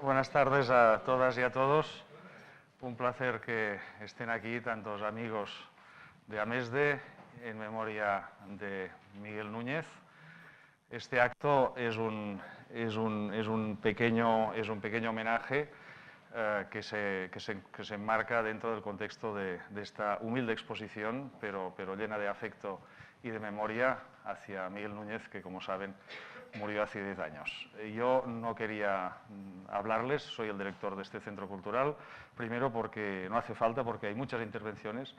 Buenas tardes a todas y a todos. Un placer que estén aquí tantos amigos de AMESDE en memoria de Miguel Núñez. Este acto es un pequeño homenaje que se enmarca dentro del contexto de esta humilde exposición, pero llena de afecto y de memoria hacia Miguel Núñez, que, como saben, murió hace 10 años. Yo no quería hablarles, soy el director de este centro cultural, primero porque no hace falta, porque hay muchas intervenciones,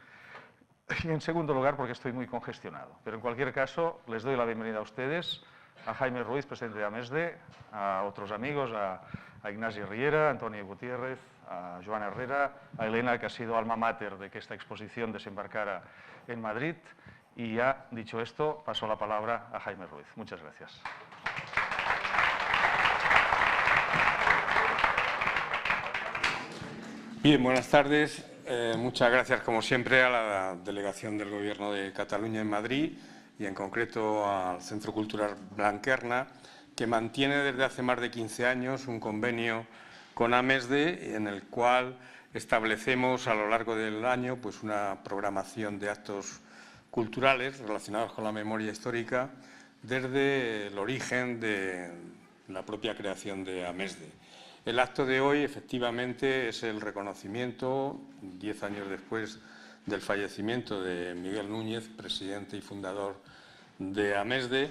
y en segundo lugar porque estoy muy congestionado. Pero en cualquier caso, les doy la bienvenida a ustedes, a Jaime Ruiz, presidente de AMESDE, a otros amigos, a Ignasi Riera, a Antonio Gutiérrez, a Joan Herrera, a Elena, que ha sido alma mater de que esta exposición desembarcara en Madrid. Y ya dicho esto, paso la palabra a Jaime Ruiz. Muchas gracias. Bien, buenas tardes. Muchas gracias, como siempre, a la delegación del Gobierno de Cataluña en Madrid y, en concreto, al Centro Cultural Blanquerna, que mantiene desde hace más de 15 años un convenio con AMESDE en el cual establecemos a lo largo del año pues, una programación de actos culturales relacionados con la memoria histórica desde el origen de la propia creación de AMESDE. El acto de hoy, efectivamente, es el reconocimiento, 10 años después del fallecimiento de Miguel Núñez, presidente y fundador de AMESDE,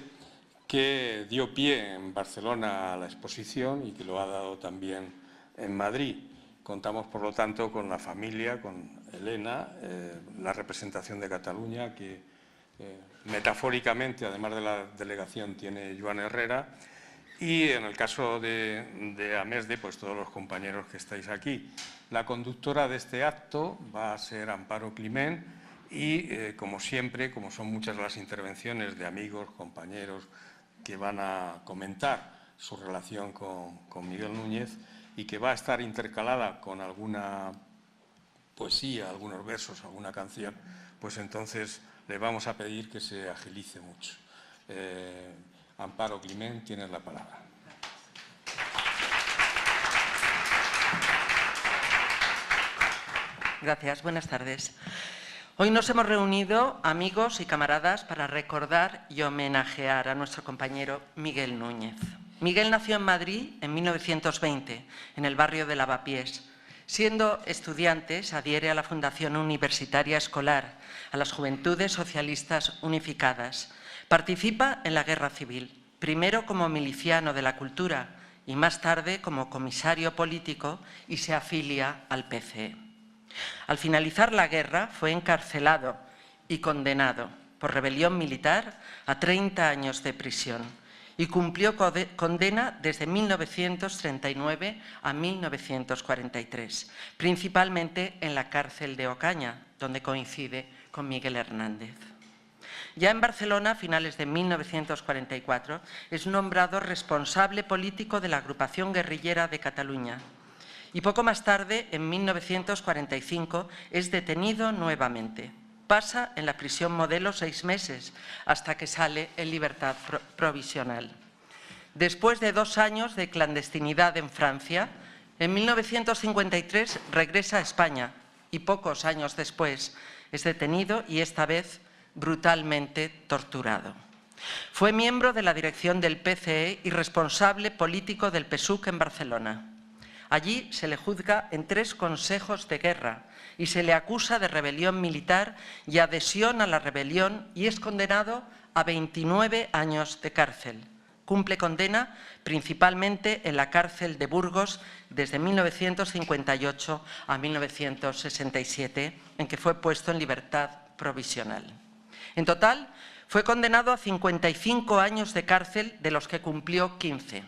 que dio pie en Barcelona a la exposición y que lo ha dado también en Madrid. Contamos, por lo tanto, con la familia, con Elena, la representación de Cataluña, que metafóricamente, además de la delegación, tiene Joan Herrera, y en el caso de AMESDE, pues todos los compañeros que estáis aquí. La conductora de este acto va a ser Amparo Climent y, como siempre, como son muchas las intervenciones de amigos, compañeros que van a comentar su relación con Miguel Núñez y que va a estar intercalada con alguna poesía, algunos versos, alguna canción, pues entonces le vamos a pedir que se agilice mucho. Amparo Climent, tienes la palabra. Gracias, buenas tardes. Hoy nos hemos reunido, amigos y camaradas, para recordar y homenajear a nuestro compañero Miguel Núñez. Miguel nació en Madrid en 1920, en el barrio de Lavapiés. Siendo estudiante, se adhiere a la Fundación Universitaria Escolar, a las Juventudes Socialistas Unificadas. Participa en la Guerra Civil, primero como miliciano de la cultura y más tarde como comisario político, y se afilia al PCE. Al finalizar la guerra fue encarcelado y condenado por rebelión militar a 30 años de prisión y cumplió condena desde 1939 a 1943, principalmente en la cárcel de Ocaña, donde coincide con Miguel Hernández. Ya en Barcelona, a finales de 1944, es nombrado responsable político de la agrupación guerrillera de Cataluña. Y poco más tarde, en 1945, es detenido nuevamente. Pasa en la prisión Modelo 6 meses, hasta que sale en libertad provisional. Después de 2 años de clandestinidad en Francia, en 1953 regresa a España y pocos años después es detenido y esta vez brutalmente torturado. Fue miembro de la dirección del PCE y responsable político del PSUC en Barcelona. Allí se le juzga en 3 consejos de guerra y se le acusa de rebelión militar y adhesión a la rebelión y es condenado a 29 años de cárcel. Cumple condena principalmente en la cárcel de Burgos desde 1958 a 1967, en que fue puesto en libertad provisional. En total, fue condenado a 55 años de cárcel, de los que cumplió 15.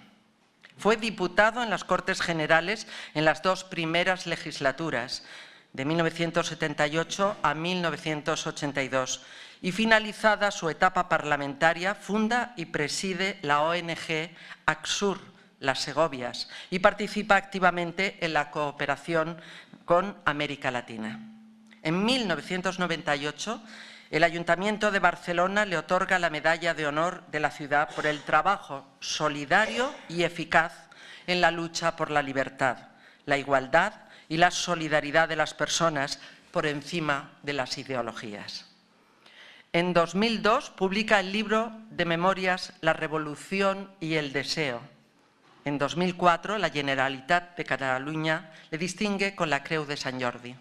Fue diputado en las Cortes Generales en las 2 primeras legislaturas, de 1978 a 1982, y finalizada su etapa parlamentaria, funda y preside la ONG ACSUR, Las Segovias, y participa activamente en la cooperación con América Latina. En 1998, el Ayuntamiento de Barcelona le otorga la Medalla de Honor de la ciudad por el trabajo solidario y eficaz en la lucha por la libertad, la igualdad y la solidaridad de las personas por encima de las ideologías. En 2002 publica el libro de memorias La revolución y el deseo. En 2004 la Generalitat de Cataluña le distingue con la Creu de Sant Jordi.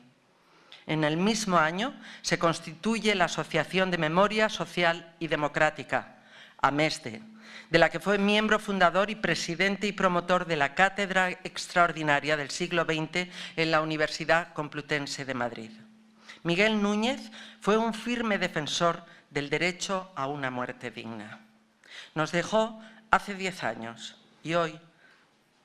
En el mismo año se constituye la Asociación de Memoria Social y Democrática, AMESDE, de la que fue miembro fundador y presidente y promotor de la Cátedra Extraordinaria del siglo XX en la Universidad Complutense de Madrid. Miguel Núñez fue un firme defensor del derecho a una muerte digna. Nos dejó hace 10 años y hoy,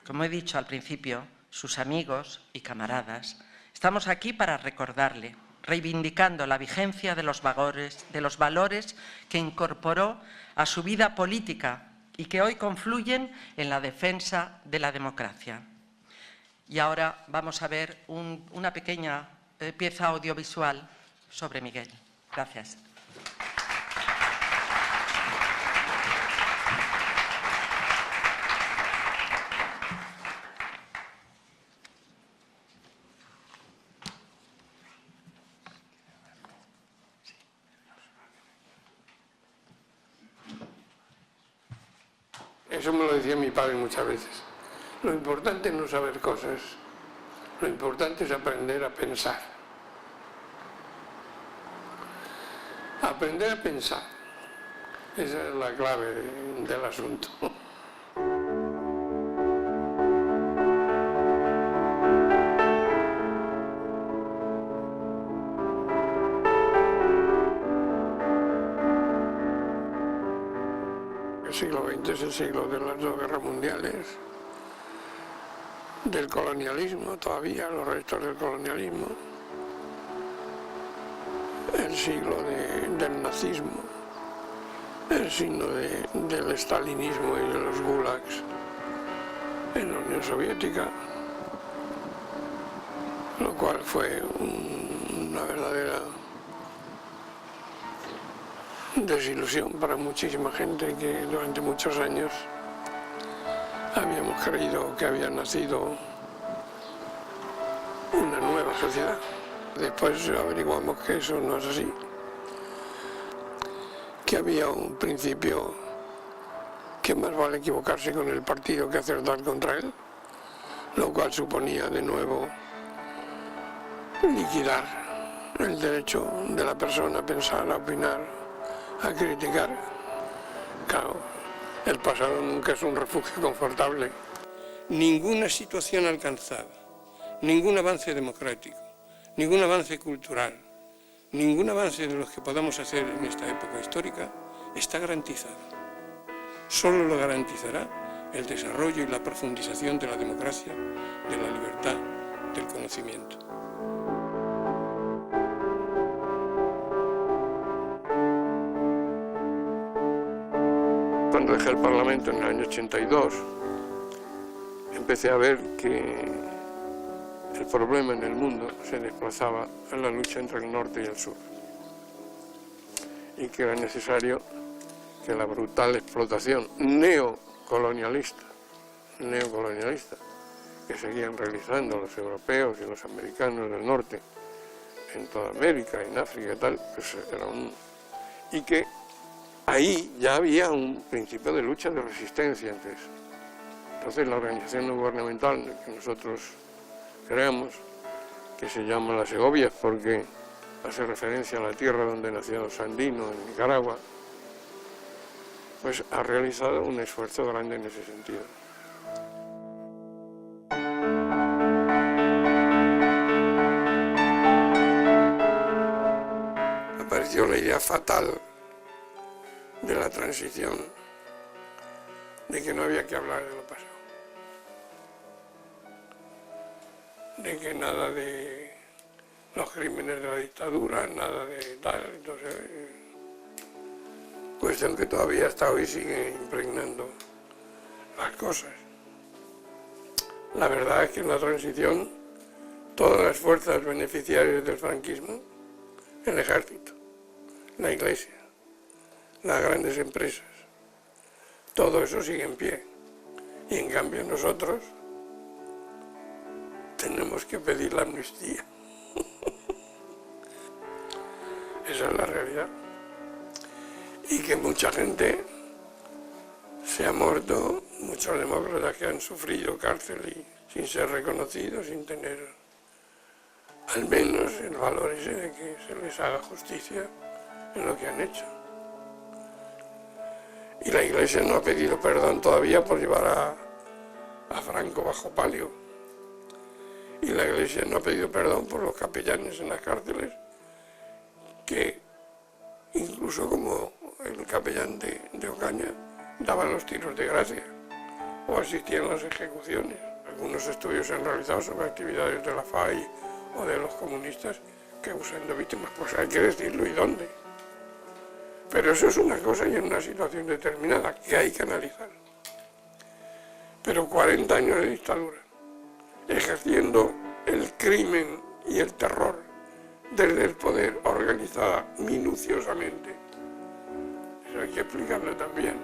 como he dicho al principio, sus amigos y camaradas, estamos aquí para recordarle, reivindicando la vigencia de los valores que incorporó a su vida política y que hoy confluyen en la defensa de la democracia. Y ahora vamos a ver una pequeña pieza audiovisual sobre Miguel. Gracias. Eso me lo decía mi padre muchas veces. Lo importante es no saber cosas, lo importante es aprender a pensar. Aprender a pensar, esa es la clave del asunto. El siglo XX es el siglo de las 2 guerras mundiales, del colonialismo todavía, los restos del colonialismo, el siglo del nazismo, el signo del estalinismo y de los gulags en la Unión Soviética, lo cual fue una verdadera desilusión para muchísima gente que durante muchos años habíamos creído que había nacido una nueva sociedad. Después averiguamos que eso no es así, que había un principio que más vale equivocarse con el partido que acertar contra él, lo cual suponía de nuevo liquidar el derecho de la persona a pensar, a opinar, a criticar. Claro, el pasado nunca es un refugio confortable. Ninguna situación alcanzada, ningún avance democrático, ningún avance cultural, ningún avance de los que podamos hacer en esta época histórica está garantizado. Solo lo garantizará el desarrollo y la profundización de la democracia, de la libertad, del conocimiento. Cuando dejé el Parlamento en el año 82, empecé a ver que el problema en el mundo se desplazaba a la lucha entre el norte y el sur, y que era necesario que la brutal explotación neocolonialista que seguían realizando los europeos y los americanos del norte en toda América, en África y tal, pues era y que ahí ya había un principio de lucha de resistencia ante eso. Entonces la organización no gubernamental que nosotros creamos, que se llama Las Segovias porque hace referencia a la tierra donde nació Sandino, en Nicaragua, pues ha realizado un esfuerzo grande en ese sentido. Apareció la idea fatal de la transición, de que no había que hablar de lo pasado, de que nada de los crímenes de la dictadura, nada de tal. Entonces, cuestión que todavía hasta hoy sigue impregnando las cosas. La verdad es que en la transición todas las fuerzas beneficiarias del franquismo, el ejército, la iglesia, las grandes empresas, todo eso sigue en pie. Y en cambio nosotros tenemos que pedir la amnistía. Esa es la realidad. Y que mucha gente se ha muerto, muchos demócratas que han sufrido cárcel y sin ser reconocidos, sin tener al menos el valor ese de que se les haga justicia en lo que han hecho. Y la Iglesia no ha pedido perdón todavía por llevar a Franco bajo palio. Y la Iglesia no ha pedido perdón por los capellanes en las cárceles, que incluso como el capellán de Ocaña daban los tiros de gracia o asistían a las ejecuciones. Algunos estudios se han realizado sobre actividades de la FAI o de los comunistas que usan de víctimas, pues hay que decirlo y dónde. Pero eso es una cosa y en una situación determinada que hay que analizar. Pero 40 años de dictadura, ejerciendo el crimen y el terror desde el poder organizada minuciosamente, eso hay que explicarlo también.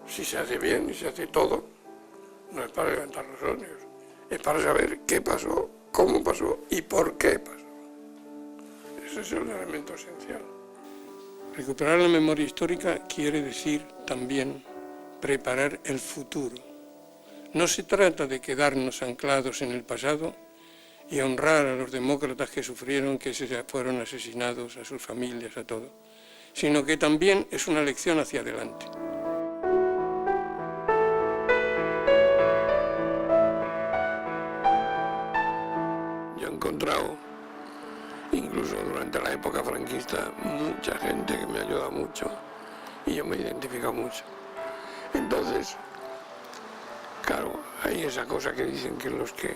Si se hace bien y se hace todo, no es para levantar los odios, es para saber qué pasó, cómo pasó y por qué pasó. Ese es el elemento esencial. Recuperar la memoria histórica quiere decir también preparar el futuro. No se trata de quedarnos anclados en el pasado y honrar a los demócratas que sufrieron, que se fueron asesinados, a sus familias, a todo, sino que también es una lección hacia adelante. Yo he encontrado, incluso durante la época franquista, mucha gente que me ha ayudado mucho y yo me he identificado mucho. Entonces, claro, hay esa cosa que dicen que los que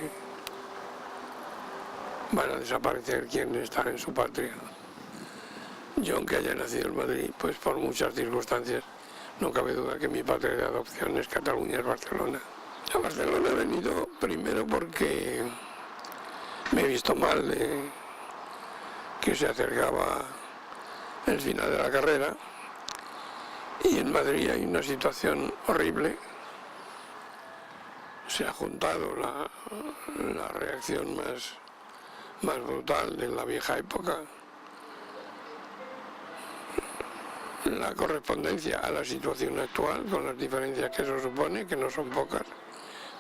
van a desaparecer quieren estar en su patria. Yo, aunque haya nacido en Madrid, pues por muchas circunstancias, no cabe duda que mi patria de adopción es Cataluña, es Barcelona. A Barcelona he venido primero porque me he visto mal de que se acercaba el final de la carrera y en Madrid hay una situación horrible. Se ha juntado la reacción más brutal de la vieja época, la correspondencia a la situación actual, con las diferencias que eso supone, que no son pocas,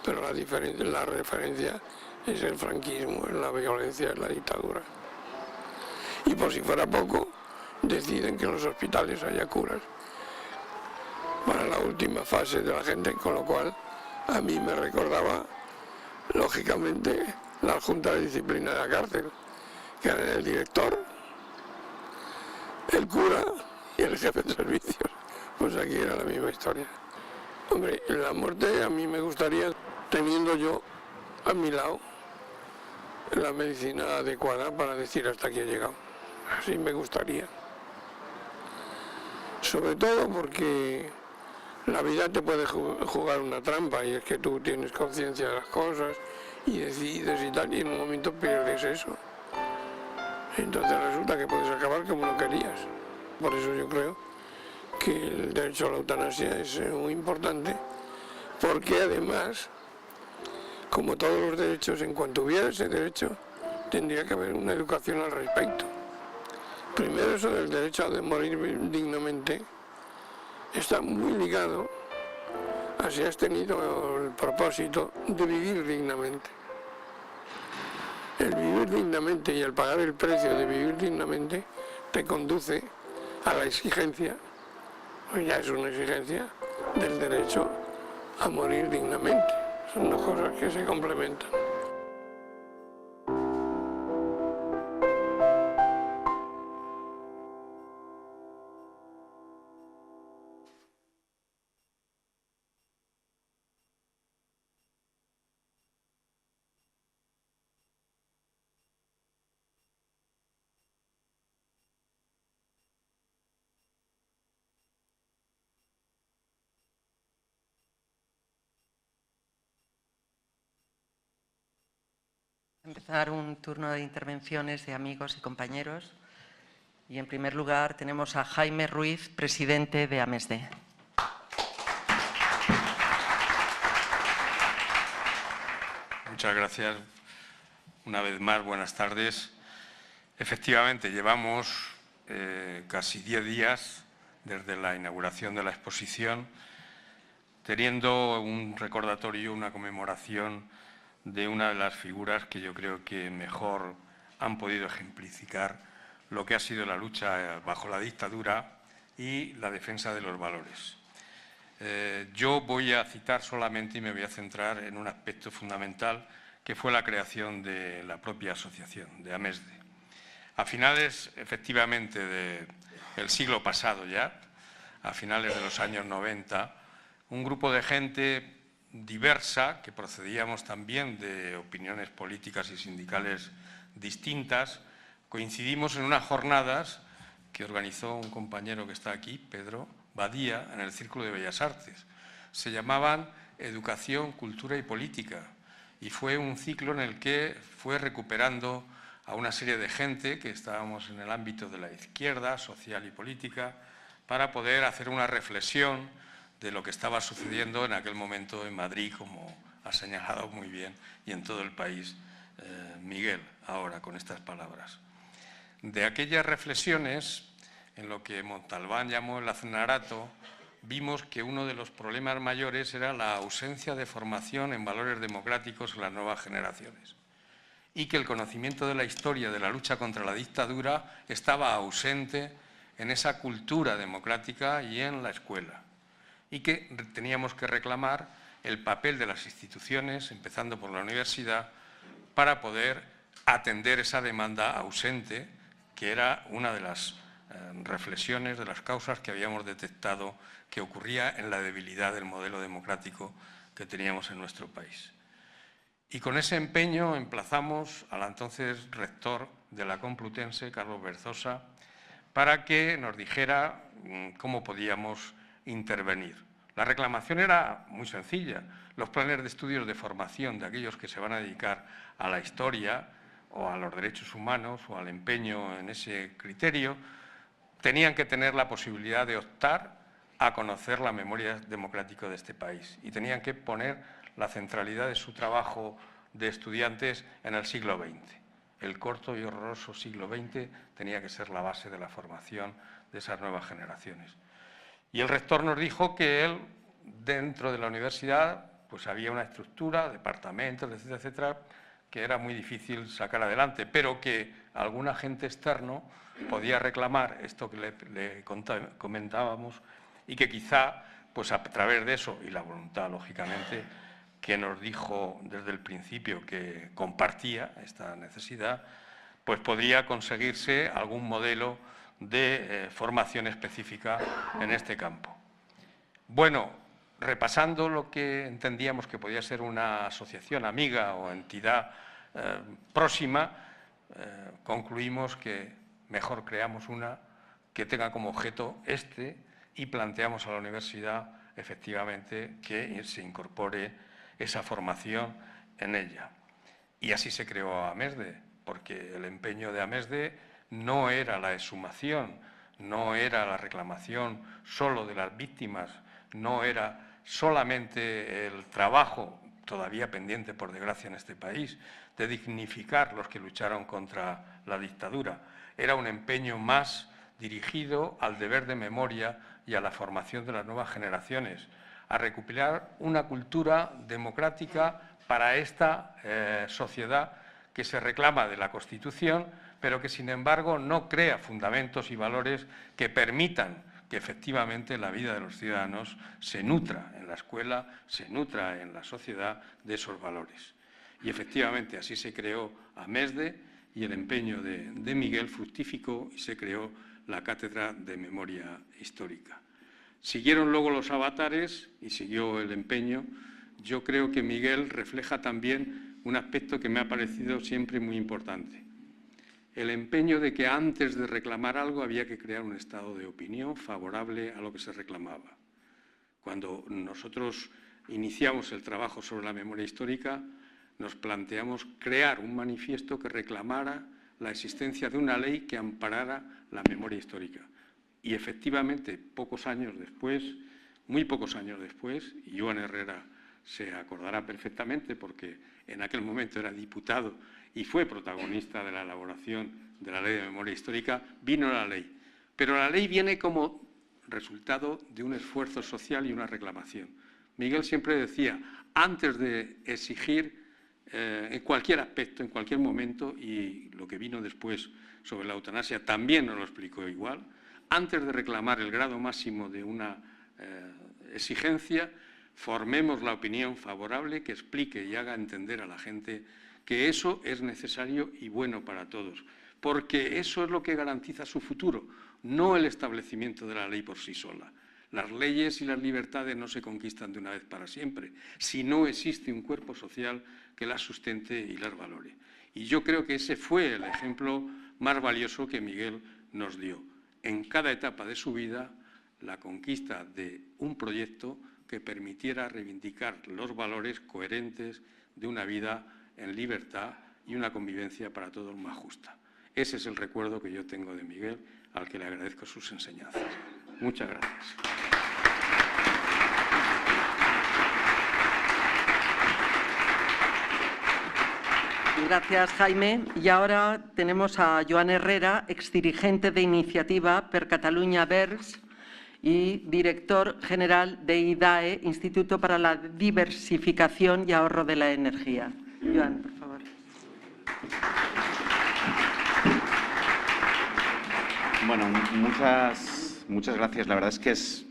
pero la referencia es el franquismo, es la violencia, es la dictadura. Y por si fuera poco, deciden que en los hospitales haya curas para la última fase de la gente, con lo cual a mí me recordaba, lógicamente, la Junta de Disciplina de la cárcel, que eran el director, el cura y el jefe de servicios. Pues aquí era la misma historia. Hombre, la muerte a mí me gustaría, teniendo yo a mi lado la medicina adecuada para decir hasta aquí he llegado. Así me gustaría. Sobre todo porque la vida te puede jugar una trampa y es que tú tienes conciencia de las cosas y decides y tal, y en un momento pierdes eso. Entonces resulta que puedes acabar como no querías. Por eso yo creo que el derecho a la eutanasia es muy importante, porque además, como todos los derechos, en cuanto hubiera ese derecho, tendría que haber una educación al respecto. Primero, eso del derecho a morir dignamente está muy ligado a si has tenido el propósito de vivir dignamente. El vivir dignamente y el pagar el precio de vivir dignamente te conduce a la exigencia, pues ya es una exigencia, del derecho a morir dignamente. Son dos cosas que se complementan. Empezar un turno de intervenciones de amigos y compañeros. Y en primer lugar tenemos a Jaime Ruiz, presidente de AMESDE. muchas gracias. Una vez más, buenas tardes. Efectivamente, llevamos casi 10 días desde la inauguración de la exposición, teniendo un recordatorio, una conmemoración de una de las figuras que yo creo que mejor han podido ejemplificar lo que ha sido la lucha bajo la dictadura y la defensa de los valores. Yo voy a citar solamente y me voy a centrar en un aspecto fundamental que fue la creación de la propia asociación, de AMESDE. A finales, efectivamente, del siglo pasado ya, a finales de los años 90, un grupo de gente diversa, que procedíamos también de opiniones políticas y sindicales distintas, coincidimos en unas jornadas que organizó un compañero que está aquí, Pedro Badía, en el Círculo de Bellas Artes. Se llamaban Educación, Cultura y Política, y fue un ciclo en el que fue recuperando a una serie de gente que estábamos en el ámbito de la izquierda, social y política, para poder hacer una reflexión de lo que estaba sucediendo en aquel momento en Madrid, como ha señalado muy bien, y en todo el país Miguel, ahora con estas palabras. De aquellas reflexiones, en lo que Montalbán llamó el aznarato, vimos que uno de los problemas mayores era la ausencia de formación en valores democráticos en las nuevas generaciones y que el conocimiento de la historia de la lucha contra la dictadura estaba ausente en esa cultura democrática y en la escuela, y que teníamos que reclamar el papel de las instituciones, empezando por la universidad, para poder atender esa demanda ausente, que era una de las reflexiones, de las causas que habíamos detectado que ocurría en la debilidad del modelo democrático que teníamos en nuestro país. Y con ese empeño emplazamos al entonces rector de la Complutense, Carlos Berzosa, para que nos dijera cómo podíamos intervenir. La reclamación era muy sencilla. Los planes de estudios de formación de aquellos que se van a dedicar a la historia o a los derechos humanos o al empeño en ese criterio tenían que tener la posibilidad de optar a conocer la memoria democrática de este país y tenían que poner la centralidad de su trabajo de estudiantes en el siglo XX. El corto y horroroso siglo XX tenía que ser la base de la formación de esas nuevas generaciones. Y el rector nos dijo que él, dentro de la universidad, pues había una estructura, departamentos, etcétera, etcétera, que era muy difícil sacar adelante, pero que algún agente externo podía reclamar esto que le comentábamos y que quizá, pues a través de eso, y la voluntad, lógicamente, que nos dijo desde el principio que compartía esta necesidad, pues podría conseguirse algún modelo de formación específica en este campo. Bueno, repasando lo que entendíamos que podía ser una asociación amiga o entidad próxima, concluimos que mejor creamos una que tenga como objeto y planteamos a la universidad efectivamente que se incorpore esa formación en ella. Y así se creó AMESDE, porque el empeño de AMESDE no era la exhumación, no era la reclamación solo de las víctimas, no era solamente el trabajo, todavía pendiente por desgracia en este país, de dignificar los que lucharon contra la dictadura. Era un empeño más dirigido al deber de memoria y a la formación de las nuevas generaciones, a recuperar una cultura democrática para esta sociedad que se reclama de la Constitución, pero que, sin embargo, no crea fundamentos y valores que permitan que efectivamente la vida de los ciudadanos se nutra en la escuela, se nutra en la sociedad de esos valores. Y efectivamente así se creó AMESDE y el empeño de Miguel fructificó y se creó la Cátedra de Memoria Histórica. Siguieron luego los avatares y siguió el empeño. Yo creo que Miguel refleja también un aspecto que me ha parecido siempre muy importante. El empeño de que antes de reclamar algo había que crear un estado de opinión favorable a lo que se reclamaba. Cuando nosotros iniciamos el trabajo sobre la memoria histórica, nos planteamos crear un manifiesto que reclamara la existencia de una ley que amparara la memoria histórica. Y efectivamente, pocos años después, muy pocos años después, y Joan Herrera se acordará perfectamente porque en aquel momento era diputado y fue protagonista de la elaboración de la Ley de Memoria Histórica, vino la ley. Pero la ley viene como resultado de un esfuerzo social y una reclamación. Miguel siempre decía, antes de exigir en cualquier aspecto, en cualquier momento, y lo que vino después sobre la eutanasia también nos lo explicó igual, antes de reclamar el grado máximo de una exigencia, formemos la opinión favorable que explique y haga entender a la gente que eso es necesario y bueno para todos, porque eso es lo que garantiza su futuro, no el establecimiento de la ley por sí sola. Las leyes y las libertades no se conquistan de una vez para siempre, si no existe un cuerpo social que las sustente y las valore. Y yo creo que ese fue el ejemplo más valioso que Miguel nos dio. En cada etapa de su vida, la conquista de un proyecto que permitiera reivindicar los valores coherentes de una vida en libertad y una convivencia para todos más justa. Ese es el recuerdo que yo tengo de Miguel, al que le agradezco sus enseñanzas. Muchas gracias. Gracias, Jaime. Y ahora tenemos a Joan Herrera, exdirigente de Iniciativa per Catalunya Verds y director general de IDAE, Instituto para la Diversificación y Ahorro de la Energía. Joan, por favor. Bueno, muchas gracias. La verdad es que es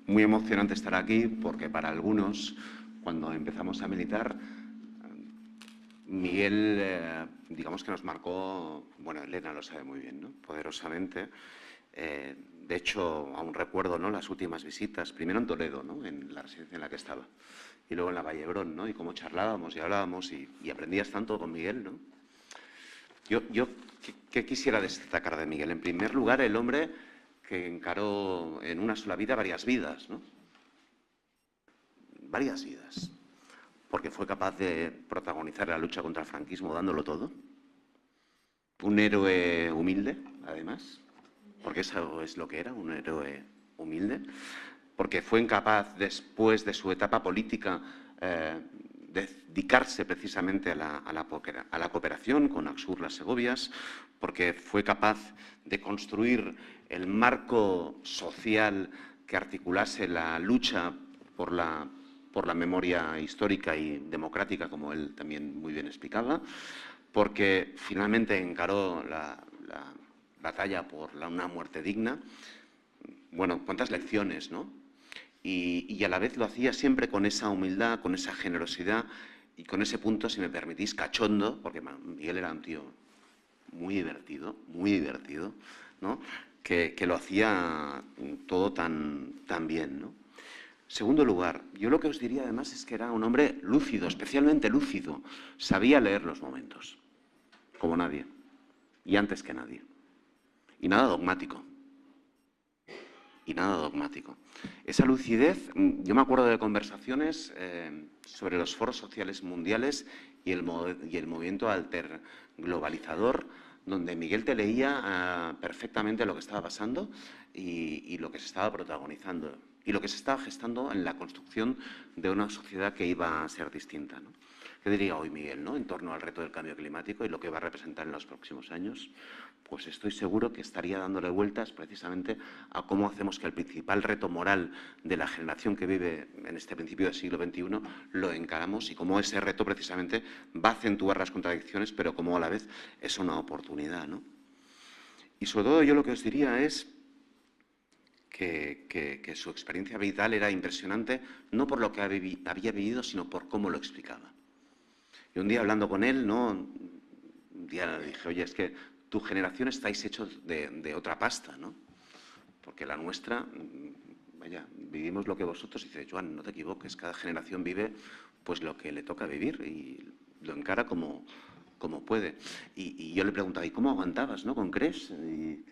muy emocionante estar aquí porque para algunos, cuando empezamos a militar, Miguel, digamos que nos marcó, bueno, Elena lo sabe muy bien, ¿no? Poderosamente. De hecho, aún recuerdo, ¿no?, las últimas visitas, primero en Toledo, ¿no?, en la residencia en la que estaba, y luego en la Vallebrón, ¿no?, y cómo charlábamos y hablábamos y aprendías tanto con Miguel, ¿no? Yo ¿qué quisiera destacar de Miguel? En primer lugar, el hombre que encaró en una sola vida varias vidas, ¿no? Varias vidas. Porque fue capaz de protagonizar la lucha contra el franquismo dándolo todo. Un héroe humilde, además, porque eso es lo que era, un héroe humilde. Porque fue incapaz, después de su etapa política, de dedicarse precisamente a la cooperación con Axur Las Segovias, porque fue capaz de construir el marco social que articulase la lucha por la memoria histórica y democrática, como él también muy bien explicaba, porque finalmente encaró la batalla por una muerte digna. Bueno, cuántas lecciones, ¿no? Y a la vez lo hacía siempre con esa humildad, con esa generosidad y con ese punto, si me permitís, cachondo, porque Miguel era un tío muy divertido, ¿no?, que lo hacía todo tan bien, ¿no? Segundo lugar, yo lo que os diría además es que era un hombre lúcido, especialmente lúcido. Sabía leer los momentos, como nadie, y antes que nadie. Y nada dogmático. Esa lucidez, yo me acuerdo de conversaciones sobre los foros sociales mundiales y el movimiento alterglobalizador, donde Miguel te leía perfectamente lo que estaba pasando y lo que se estaba protagonizando y lo que se estaba gestando en la construcción de una sociedad que iba a ser distinta, ¿no? ¿Qué diría hoy Miguel, ¿no?, en torno al reto del cambio climático y lo que va a representar en los próximos años? Pues estoy seguro que estaría dándole vueltas precisamente a cómo hacemos que el principal reto moral de la generación que vive en este principio del siglo XXI lo encaramos y cómo ese reto precisamente va a acentuar las contradicciones, pero como a la vez es una oportunidad, ¿no? Y sobre todo yo lo que os diría es que su experiencia vital era impresionante, no por lo que había vivido, sino por cómo lo explicaba. Y un día hablando con él, ¿no?, un día le dije, oye, es que tu generación estáis hechos de otra pasta, ¿no? Porque la nuestra, vaya, vivimos lo que vosotros. Y dice, Joan, no te equivoques, cada generación vive pues lo que le toca vivir y lo encara como puede. Y yo le preguntaba, ¿y cómo aguantabas, no, con Cres? Y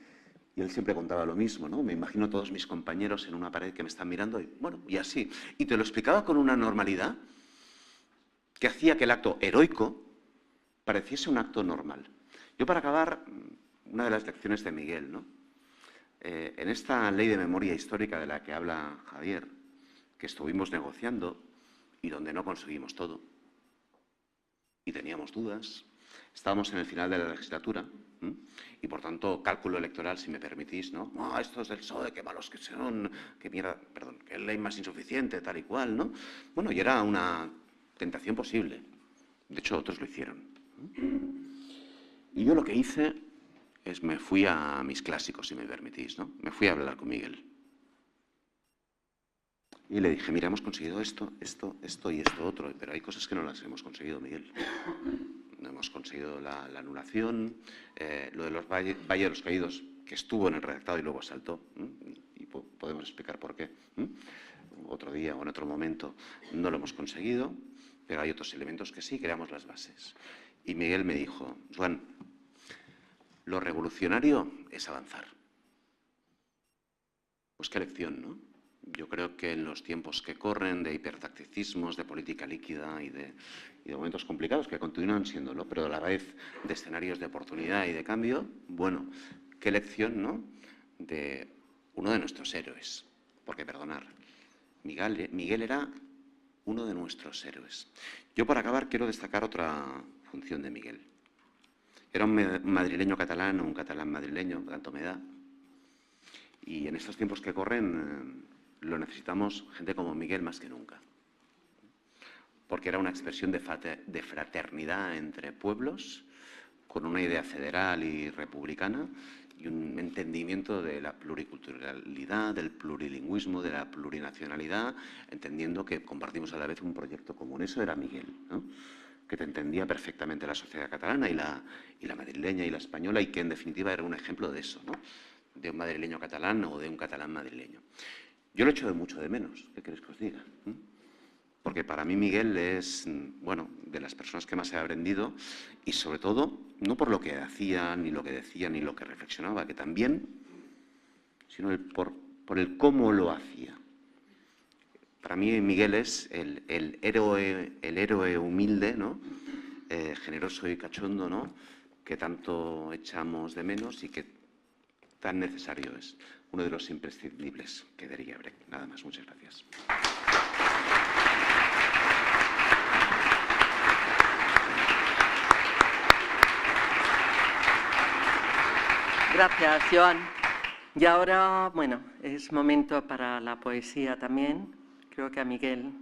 él siempre contaba lo mismo, ¿no? Me imagino a todos mis compañeros en una pared que me están mirando y, bueno, y así. Y te lo explicaba con una normalidad que hacía que el acto heroico pareciese un acto normal. Yo, para acabar, una de las lecciones de Miguel, ¿no? En esta ley de memoria histórica de la que habla Javier, que estuvimos negociando y donde no conseguimos todo. Y teníamos dudas. Estábamos en el final de la legislatura y, por tanto, cálculo electoral, si me permitís, ¿no? Estos del PSOE, qué malos que son, qué mierda, perdón, qué ley más insuficiente, tal y cual, ¿no? Bueno, y era una tentación posible. De hecho, otros lo hicieron. Y yo lo que hice es me fui a mis clásicos, si me permitís, ¿no? Me fui a hablar con Miguel. Y le dije, mira, hemos conseguido esto, esto, esto y esto otro, pero hay cosas que no las hemos conseguido, Miguel. No hemos conseguido la anulación, lo de los Valle de los Caídos, que estuvo en el redactado y luego saltó, y podemos explicar por qué. Otro día o en otro momento no lo hemos conseguido, pero hay otros elementos que sí, creamos las bases. Y Miguel me dijo, Joan, lo revolucionario es avanzar. Pues qué lección, ¿no? Yo creo que en los tiempos que corren de hipertacticismos, de política líquida y de momentos complicados, que continúan siéndolo, pero a la vez de escenarios de oportunidad y de cambio, bueno, qué lección, ¿no?, de uno de nuestros héroes. Porque, perdonar, Miguel era uno de nuestros héroes. Yo, para acabar, quiero destacar otra función de Miguel. Era un madrileño catalán o un catalán madrileño, tanto me da. Y en estos tiempos que corren lo necesitamos gente como Miguel más que nunca. Porque era una expresión de fraternidad entre pueblos, con una idea federal y republicana y un entendimiento de la pluriculturalidad, del plurilingüismo, de la plurinacionalidad, entendiendo que compartimos a la vez un proyecto común. Eso era Miguel, ¿no?, que te entendía perfectamente la sociedad catalana y la madrileña y la española, y que en definitiva era un ejemplo de eso, ¿no?, de un madrileño catalán o de un catalán madrileño. Yo lo echo mucho de menos, ¿qué queréis que os diga? Porque para mí Miguel es, bueno, de las personas que más he aprendido, y sobre todo, no por lo que hacía, ni lo que decía, ni lo que reflexionaba, que también, sino por el cómo lo hacía. Para mí Miguel es el héroe humilde, ¿no?, generoso y cachondo, ¿no?, que tanto echamos de menos y que tan necesario es. Uno de los imprescindibles que diría Brecht. Nada más, muchas gracias. Gracias, Joan. Y ahora, bueno, es momento para la poesía también. Creo que a Miguel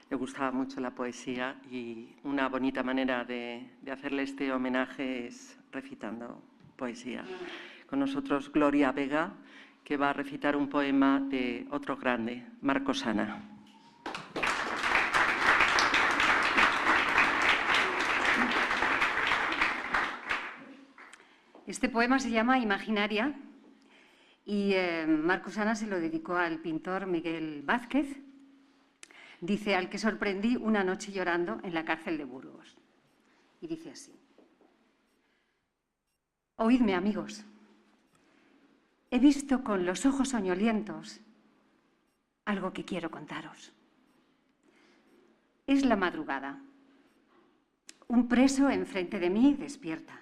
le gustaba mucho la poesía y una bonita manera de hacerle este homenaje es recitando poesía. Con nosotros Gloria Vega, que va a recitar un poema de otro grande, Marcos Ana. Este poema se llama Imaginaria y Marcos Ana se lo dedicó al pintor Miguel Vázquez. Dice, al que sorprendí una noche llorando en la cárcel de Burgos. Y dice así. Oídme, amigos. He visto con los ojos soñolientos algo que quiero contaros. Es la madrugada. Un preso enfrente de mí despierta.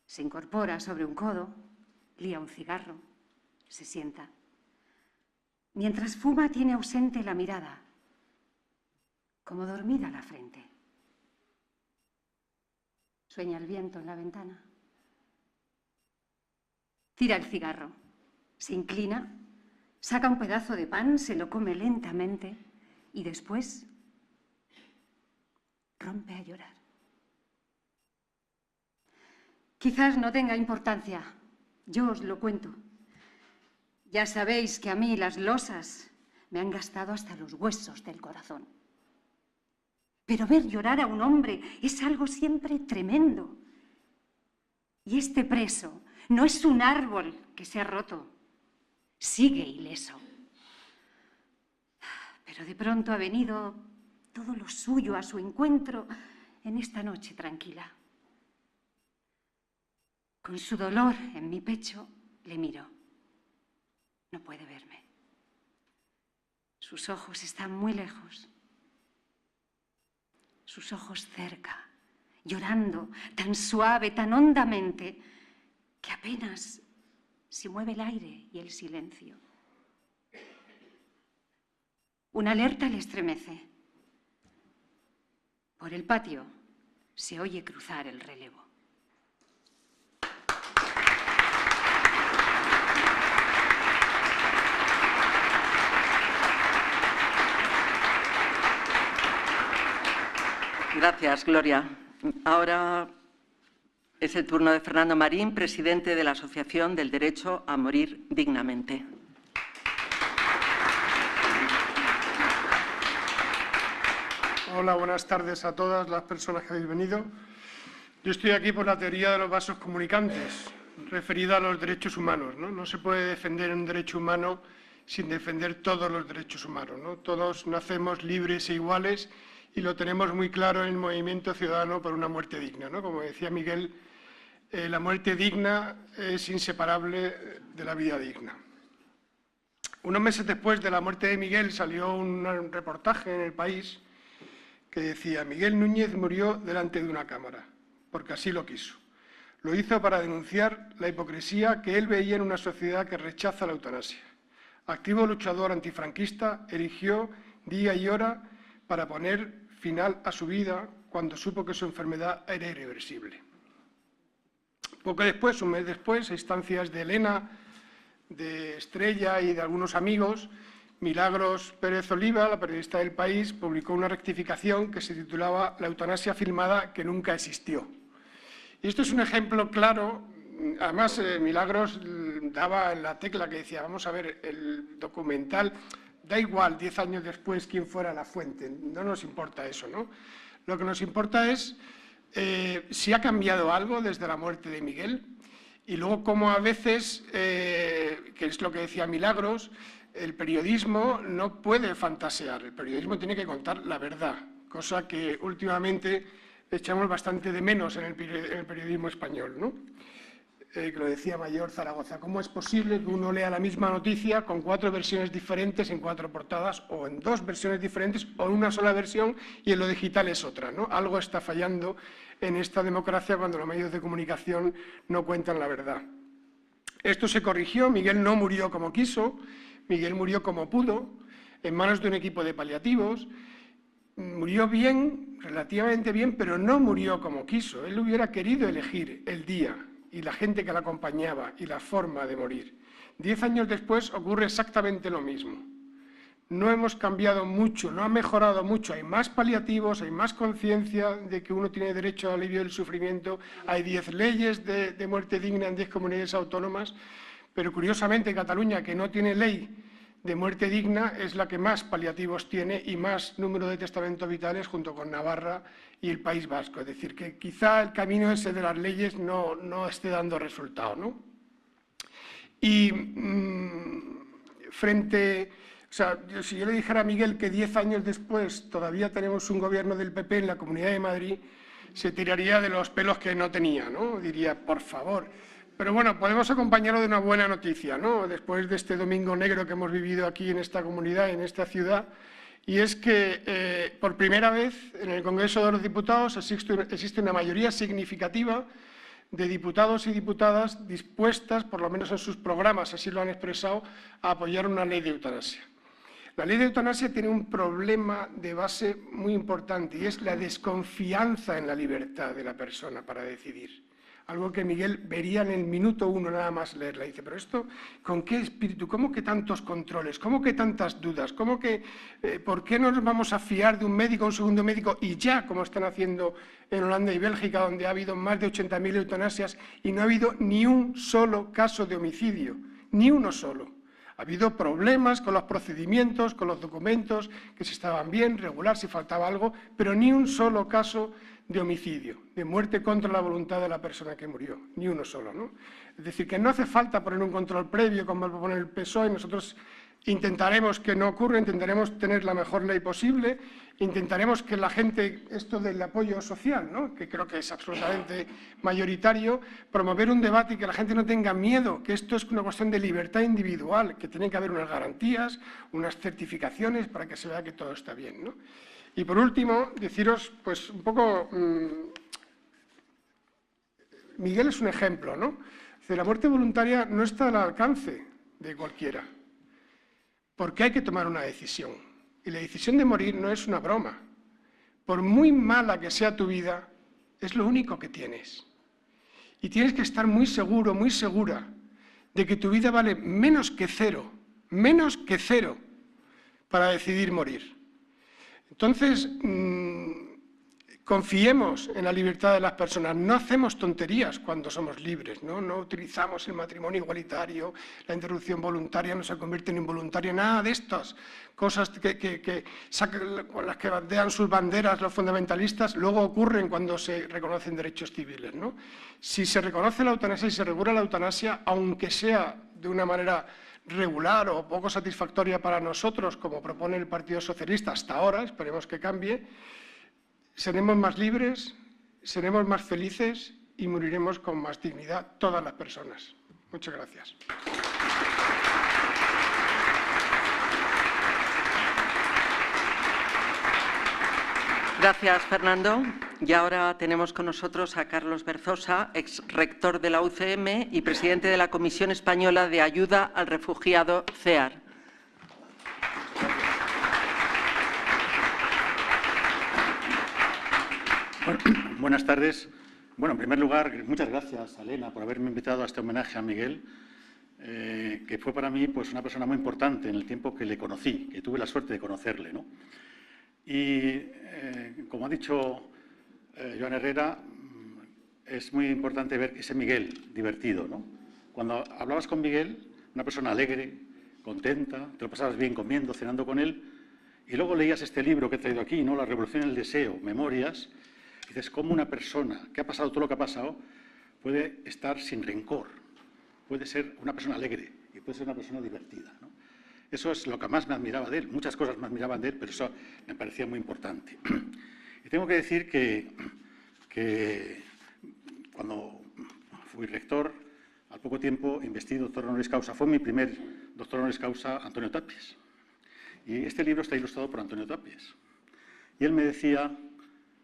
Se incorpora sobre un codo, lía un cigarro, se sienta. Mientras fuma tiene ausente la mirada, como dormida la frente. Sueña el viento en la ventana. Tira el cigarro, se inclina, saca un pedazo de pan, se lo come lentamente y después rompe a llorar. Quizás no tenga importancia, yo os lo cuento. Ya sabéis que a mí las losas me han gastado hasta los huesos del corazón. Pero ver llorar a un hombre es algo siempre tremendo. Y este preso no es un árbol que se ha roto, sigue ileso. Pero de pronto ha venido todo lo suyo a su encuentro en esta noche tranquila. Con su dolor en mi pecho le miro. No puede verme. Sus ojos están muy lejos. Sus ojos cerca, llorando tan suave, tan hondamente, que apenas se mueve el aire y el silencio. Una alerta le estremece. Por el patio se oye cruzar el relevo. Gracias, Gloria. Ahora es el turno de Fernando Marín, presidente de la Asociación del Derecho a Morir Dignamente. Hola, buenas tardes a todas las personas que habéis venido. Yo estoy aquí por la teoría de los vasos comunicantes, referida a los derechos humanos, ¿no? No se puede defender un derecho humano sin defender todos los derechos humanos, ¿no? Todos nacemos libres e iguales y lo tenemos muy claro en el movimiento ciudadano por una muerte digna, ¿no? Como decía Miguel, la muerte digna es inseparable de la vida digna. Unos meses después de la muerte de Miguel salió un reportaje en El País que decía: Miguel Núñez murió delante de una cámara, porque así lo quiso. Lo hizo para denunciar la hipocresía que él veía en una sociedad que rechaza la eutanasia. Activo luchador antifranquista, eligió día y hora para poner final a su vida cuando supo que su enfermedad era irreversible. Poco después, un mes después, a instancias de Elena, de Estrella y de algunos amigos, Milagros Pérez Oliva, la periodista del País, publicó una rectificación que se titulaba «La eutanasia filmada que nunca existió». Y esto es un ejemplo claro. Además, Milagros daba en la tecla que decía: vamos a ver, el documental, da igual 10 años después quién fuera la fuente, no nos importa eso, ¿no? Lo que nos importa es si ha cambiado algo desde la muerte de Miguel, y luego cómo a veces, que es lo que decía Milagros, el periodismo no puede fantasear, el periodismo tiene que contar la verdad, cosa que últimamente echamos bastante de menos en el periodismo español, ¿no? Que lo decía Mayor Zaragoza: ¿cómo es posible que uno lea la misma noticia con 4 versiones diferentes en 4 portadas, o en 2 versiones diferentes, o en una sola versión y en lo digital es otra, ¿no? Algo está fallando en esta democracia cuando los medios de comunicación no cuentan la verdad. Esto se corrigió. Miguel no murió como quiso, Miguel murió como pudo, en manos de un equipo de paliativos. Murió bien, relativamente bien, pero no murió como quiso. Él hubiera querido elegir el día y la gente que la acompañaba y la forma de morir. 10 años después ocurre exactamente lo mismo. No hemos cambiado mucho, no ha mejorado mucho. Hay más paliativos, hay más conciencia de que uno tiene derecho al alivio del sufrimiento. Hay 10 leyes de muerte digna en 10 comunidades autónomas, pero curiosamente Cataluña, que no tiene ley de muerte digna, es la que más paliativos tiene y más número de testamentos vitales, junto con Navarra y el País Vasco. Es decir, que quizá el camino ese de las leyes no esté dando resultado, ¿no? Y si yo le dijera a Miguel que 10 años después todavía tenemos un gobierno del PP en la Comunidad de Madrid, se tiraría de los pelos que no tenía, ¿no? Diría: por favor. Pero bueno, podemos acompañarlo de una buena noticia, ¿no? Después de este domingo negro que hemos vivido aquí en esta comunidad, en esta ciudad, y es que por primera vez en el Congreso de los Diputados existe una mayoría significativa de diputados y diputadas dispuestas, por lo menos en sus programas, así lo han expresado, a apoyar una ley de eutanasia. La ley de eutanasia tiene un problema de base muy importante, y es la desconfianza en la libertad de la persona para decidir. Algo que Miguel vería en el minuto 1 nada más leerla. Dice: pero esto, ¿con qué espíritu? ¿Cómo que tantos controles? ¿Cómo que tantas dudas? ¿Cómo que, por qué no nos vamos a fiar de un médico, un segundo médico, y ya, como están haciendo en Holanda y Bélgica, donde ha habido más de 80.000 eutanasias y no ha habido ni un solo caso de homicidio? Ni uno solo. Ha habido problemas con los procedimientos, con los documentos, que si estaban bien, regular, si faltaba algo, pero ni un solo caso de homicidio, de muerte contra la voluntad de la persona que murió, ni uno solo, ¿no? Es decir, que no hace falta poner un control previo como propone el PSOE. Nosotros intentaremos que no ocurra, intentaremos tener la mejor ley posible, intentaremos que la gente, esto del apoyo social, ¿no?, que creo que es absolutamente mayoritario, promover un debate y que la gente no tenga miedo, que esto es una cuestión de libertad individual, que tiene que haber unas garantías, unas certificaciones para que se vea que todo está bien, ¿no? Y por último, deciros, pues un poco, Miguel es un ejemplo, ¿no? La muerte voluntaria no está al alcance de cualquiera, porque hay que tomar una decisión. Y la decisión de morir no es una broma, por muy mala que sea tu vida, es lo único que tienes. Y tienes que estar muy seguro, muy segura, de que tu vida vale menos que cero, para decidir morir. Entonces, confiemos en la libertad de las personas, no hacemos tonterías cuando somos libres, ¿no? No utilizamos el matrimonio igualitario, la interrupción voluntaria no se convierte en involuntaria, nada de estas cosas con las que bandean sus banderas los fundamentalistas, luego ocurren cuando se reconocen derechos civiles, ¿no? Si se reconoce la eutanasia y se regula la eutanasia, aunque sea de una manera regular o poco satisfactoria para nosotros, como propone el Partido Socialista hasta ahora, esperemos que cambie, seremos más libres, seremos más felices y moriremos con más dignidad todas las personas. Muchas gracias. Gracias, Fernando. Y ahora tenemos con nosotros a Carlos Berzosa, ex rector de la UCM y presidente de la Comisión Española de Ayuda al Refugiado, CEAR. Buenas tardes. Bueno, en primer lugar, muchas gracias, Elena, por haberme invitado a este homenaje a Miguel, que fue para mí pues, una persona muy importante en el tiempo que le conocí, que tuve la suerte de conocerle, ¿no? Y, como ha dicho Joan Herrera, es muy importante ver ese Miguel divertido, ¿no? Cuando hablabas con Miguel, una persona alegre, contenta, te lo pasabas bien comiendo, cenando con él, y luego leías este libro que he traído aquí, ¿no? La Revolución y el Deseo, Memorias. Dices, cómo una persona que ha pasado todo lo que ha pasado puede estar sin rencor, puede ser una persona alegre y puede ser una persona divertida, ¿no? Eso es lo que más me admiraba de él. Muchas cosas me admiraban de él, pero eso me parecía muy importante. Y tengo que decir que cuando fui rector, al poco tiempo investigué doctor honoris causa. Fue mi primer doctor honoris causa, Antonio Tapies. Y este libro está ilustrado por Antonio Tapies. Y él me decía,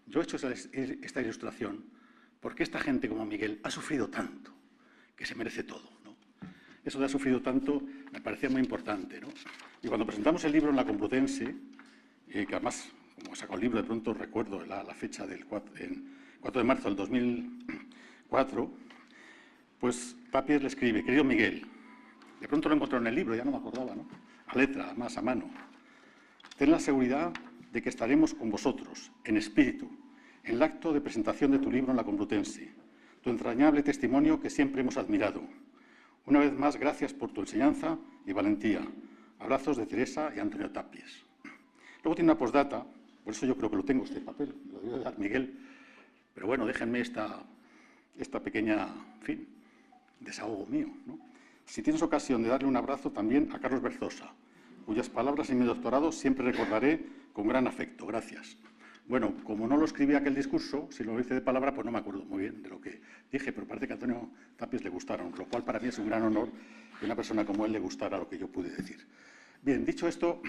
yo he hecho esta ilustración porque esta gente como Miguel ha sufrido tanto que se merece todo, ¿no? Eso de ha sufrido tanto me parecía muy importante, ¿no? Y cuando presentamos el libro en la Complutense, que además, como he sacado el libro, de pronto recuerdo la fecha del 4 de marzo del 2004, pues Tapies le escribe, querido Miguel, de pronto lo encontró en el libro, ya no me acordaba, ¿no? A letra, más a mano. Ten la seguridad de que estaremos con vosotros, en espíritu, en el acto de presentación de tu libro en la Complutense, tu entrañable testimonio que siempre hemos admirado. Una vez más, gracias por tu enseñanza y valentía. Abrazos de Teresa y Antonio Tapies. Luego tiene una postdata, por eso yo creo que lo tengo este papel, lo debo dar Miguel, pero bueno, déjenme esta pequeña, en fin, desahogo mío, ¿no? Si tienes ocasión de darle un abrazo también a Carlos Berzosa, cuyas palabras en mi doctorado siempre recordaré con gran afecto. Gracias. Bueno, como no lo escribí aquel discurso, si lo hice de palabra, pues no me acuerdo muy bien de lo que dije, pero parece que a Antonio Tapies le gustaron, lo cual para mí es un gran honor que una persona como él le gustara lo que yo pude decir. Bien, dicho esto,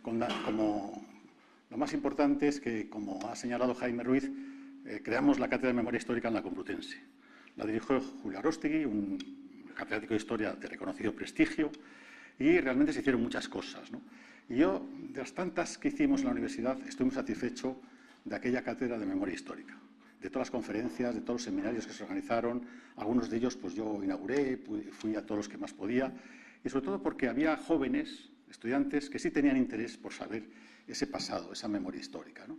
como lo más importante es que, como ha señalado Jaime Ruiz, creamos la Cátedra de Memoria Histórica en la Complutense. La dirigió Julio Aróstegui, un catedrático de Historia de reconocido prestigio, y realmente se hicieron muchas cosas, ¿no? Y yo, de las tantas que hicimos en la universidad, estoy muy satisfecho de aquella Cátedra de Memoria Histórica, de todas las conferencias, de todos los seminarios que se organizaron. Algunos de ellos pues yo inauguré, fui a todos los que más podía, y sobre todo porque había jóvenes, estudiantes, que sí tenían interés por saber ese pasado, esa memoria histórica, ¿no?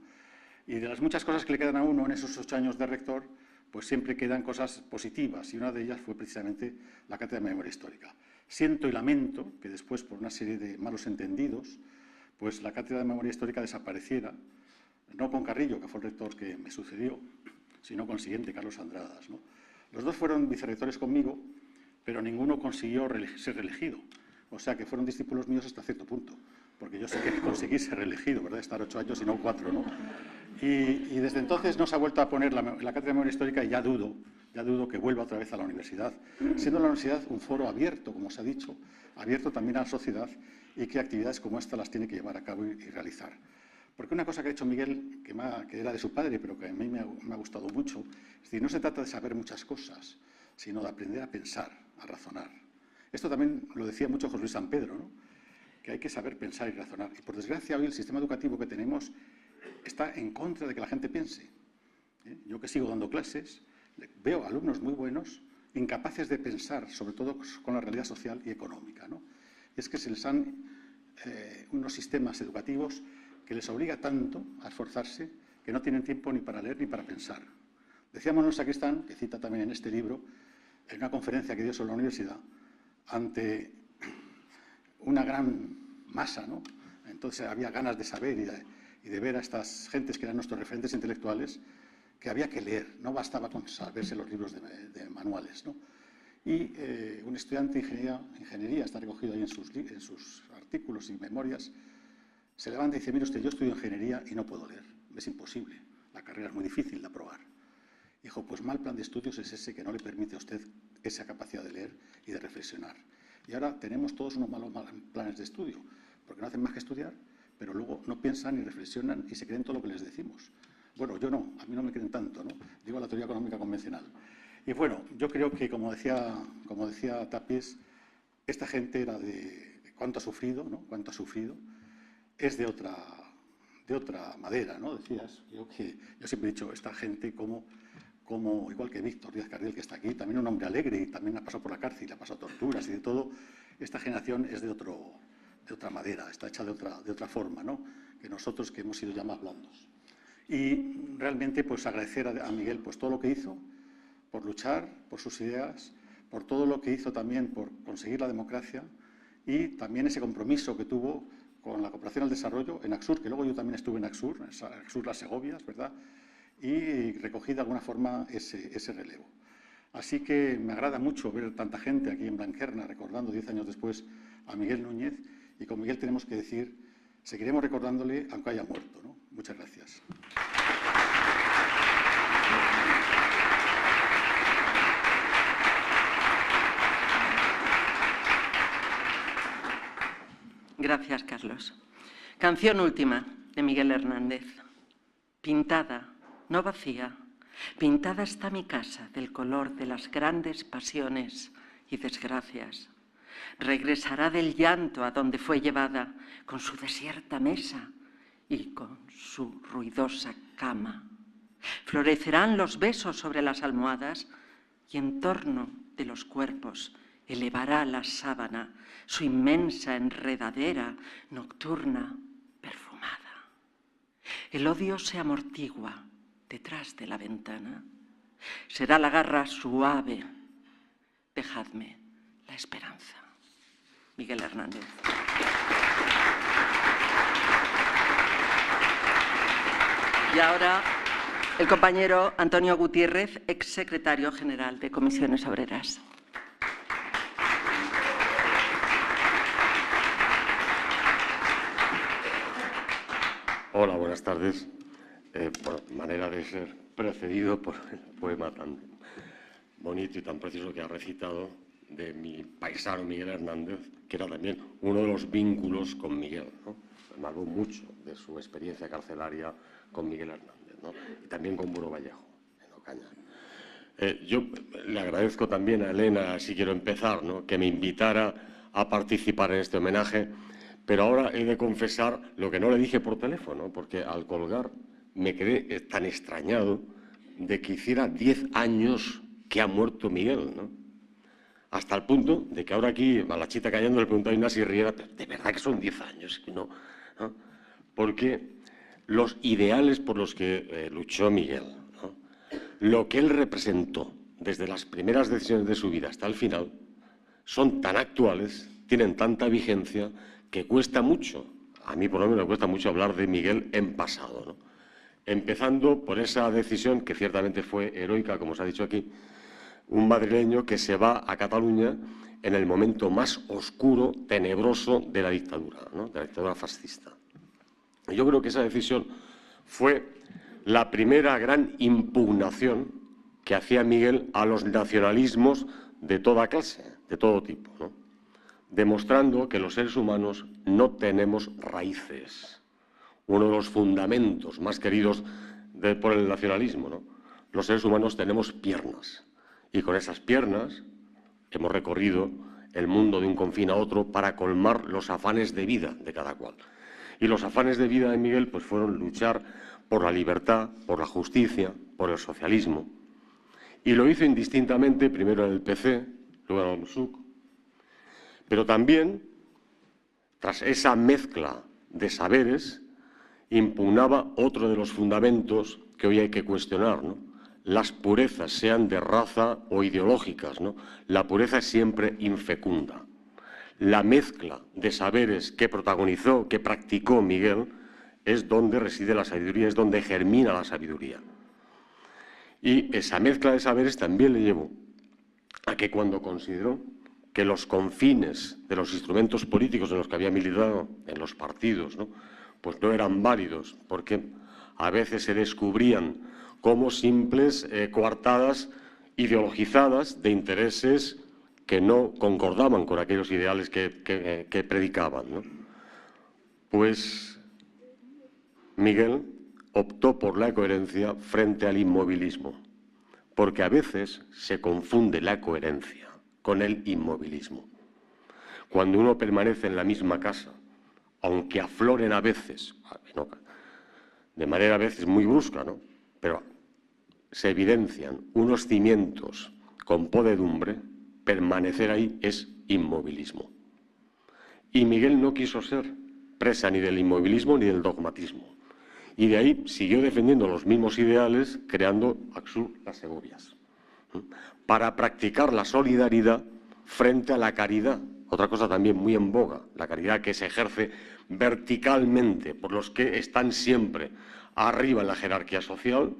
Y de las muchas cosas que le quedan a uno en esos 8 años de rector, pues siempre quedan cosas positivas, y una de ellas fue precisamente la Cátedra de Memoria Histórica. Siento y lamento que después, por una serie de malos entendidos, pues la Cátedra de Memoria Histórica desapareciera, no con Carrillo, que fue el rector que me sucedió, sino con el siguiente, Carlos Andradas, ¿no? Los dos fueron vicerrectores conmigo, pero ninguno consiguió ser reelegido. O sea que fueron discípulos míos hasta cierto punto, porque yo sé que conseguí ser reelegido, ¿verdad? Estar 8 años y no 4, ¿no? Y desde entonces no se ha vuelto a poner la Cátedra de Memoria Histórica, y ya dudo que vuelva otra vez a la universidad, siendo la universidad un foro abierto, como se ha dicho, abierto también a la sociedad, y que actividades como esta las tiene que llevar a cabo y realizar. Porque una cosa que ha hecho Miguel, que era de su padre, pero que a mí me ha gustado mucho, es decir, no se trata de saber muchas cosas, sino de aprender a pensar, a razonar. Esto también lo decía mucho José Luis San Pedro, ¿no? Que hay que saber pensar y razonar. Y por desgracia hoy el sistema educativo que tenemos está en contra de que la gente piense. Yo que sigo dando clases, veo alumnos muy buenos, incapaces de pensar, sobre todo con la realidad social y económica, ¿no? Y es que se les han unos sistemas educativos que les obliga tanto a esforzarse que no tienen tiempo ni para leer ni para pensar. Decía Manuel Sacristán, que cita también en este libro, en una conferencia que dio sobre la universidad, ante una gran masa, ¿no? Entonces había ganas de saber y de ver a estas gentes que eran nuestros referentes intelectuales, que había que leer, no bastaba con saberse los libros de manuales, ¿no? Y un estudiante de ingeniería, está recogido ahí en sus artículos y memorias, se levanta y dice: mire usted, yo estudio ingeniería y no puedo leer, es imposible, la carrera es muy difícil de aprobar. Dijo: pues mal plan de estudios es ese que no le permite a usted esa capacidad de leer y de reflexionar. Y ahora tenemos todos unos malos planes de estudio, porque no hacen más que estudiar, pero luego no piensan ni reflexionan y se creen todo lo que les decimos. Bueno, yo no, a mí no me creen tanto, ¿no? Digo la teoría económica convencional. Y bueno, yo creo que, como decía Tapies, esta gente era de cuánto ha sufrido, ¿no? Cuánto ha sufrido, es de otra madera, ¿no? Decías, yo siempre he dicho, esta gente como igual que Víctor Díaz Cardiel, que está aquí, también un hombre alegre y también ha pasado por la cárcel, ha pasado torturas y de todo, esta generación es de otra madera, está hecha de otra forma, ¿no? Que nosotros, que hemos sido ya más blandos. Y realmente, pues agradecer a Miguel pues todo lo que hizo, por luchar, por sus ideas, por todo lo que hizo también por conseguir la democracia y también ese compromiso que tuvo con la cooperación al desarrollo en Axur, que luego yo también estuve en Axur Las Segovias, ¿verdad? Y recogí de alguna forma ese relevo. Así que me agrada mucho ver tanta gente aquí en Blanquerna recordando 10 años después a Miguel Núñez, y con Miguel tenemos que decir, seguiremos recordándole aunque haya muerto, ¿no? Muchas gracias. Gracias, Carlos. Canción última de Miguel Hernández. Pintada, no vacía, pintada está mi casa del color de las grandes pasiones y desgracias. Regresará del llanto a donde fue llevada con su desierta mesa y con su ruidosa cama. Florecerán los besos sobre las almohadas y en torno de los cuerpos elevará la sábana su inmensa enredadera nocturna perfumada. El odio se amortigua detrás de la ventana. Será la garra suave. Dejadme la esperanza. Miguel Hernández. Y ahora el compañero Antonio Gutiérrez, exsecretario general de Comisiones Obreras. Hola, buenas tardes. Manera de ser precedido por el poema tan bonito y tan preciso que ha recitado de mi paisano Miguel Hernández, que era también uno de los vínculos con Miguel, ¿no? Me habló mucho de su experiencia carcelaria con Miguel Hernández, ¿no? Y también con Buro Vallejo, en Ocaña. Yo le agradezco también a Elena, si quiero empezar, ¿no?, que me invitara a participar en este homenaje, pero ahora he de confesar lo que no le dije por teléfono, porque al colgar me quedé tan extrañado de que hiciera 10 años que ha muerto Miguel, ¿no? Hasta el punto de que ahora aquí, a la chita callando, le pregunto a Ignacio Riera, ¿de verdad que son 10 años? ¿No? Porque los ideales por los que luchó Miguel, ¿no?, lo que él representó desde las primeras decisiones de su vida hasta el final, son tan actuales, tienen tanta vigencia, que cuesta mucho, a mí por lo menos me cuesta mucho hablar de Miguel en pasado, ¿no? Empezando por esa decisión que ciertamente fue heroica, como se ha dicho aquí, un madrileño que se va a Cataluña en el momento más oscuro, tenebroso de la dictadura, ¿no?, de la dictadura fascista. Y yo creo que esa decisión fue la primera gran impugnación que hacía Miguel a los nacionalismos de toda clase, de todo tipo, ¿no?, demostrando que los seres humanos no tenemos raíces. Uno de los fundamentos más queridos por el nacionalismo, ¿no? Los seres humanos tenemos piernas. Y con esas piernas hemos recorrido el mundo de un confín a otro para colmar los afanes de vida de cada cual. Y los afanes de vida de Miguel pues, fueron luchar por la libertad, por la justicia, por el socialismo. Y lo hizo indistintamente, primero en el PC, luego en el MSUC, pero también, tras esa mezcla de saberes, impugnaba otro de los fundamentos que hoy hay que cuestionar, ¿no? Las purezas, sean de raza o ideológicas, ¿no? La pureza es siempre infecunda. La mezcla de saberes que protagonizó, que practicó Miguel, es donde reside la sabiduría, es donde germina la sabiduría. Y esa mezcla de saberes también le llevó a que cuando consideró que los confines de los instrumentos políticos en los que había militado, en los partidos, ¿no? Pues no eran válidos, porque a veces se descubrían como simples coartadas ideologizadas de intereses que no concordaban con aquellos ideales que predicaban, ¿no? Pues Miguel optó por la coherencia frente al inmovilismo, porque a veces se confunde la coherencia con el inmovilismo. Cuando uno permanece en la misma casa, aunque afloren a veces, de manera a veces muy brusca, ¿no? Pero se evidencian unos cimientos con podedumbre, permanecer ahí es inmovilismo. Y Miguel no quiso ser presa ni del inmovilismo ni del dogmatismo. Y de ahí siguió defendiendo los mismos ideales, creando Axur las Segurias, para practicar la solidaridad frente a la caridad. Otra cosa también muy en boga, la caridad que se ejerce verticalmente por los que están siempre arriba en la jerarquía social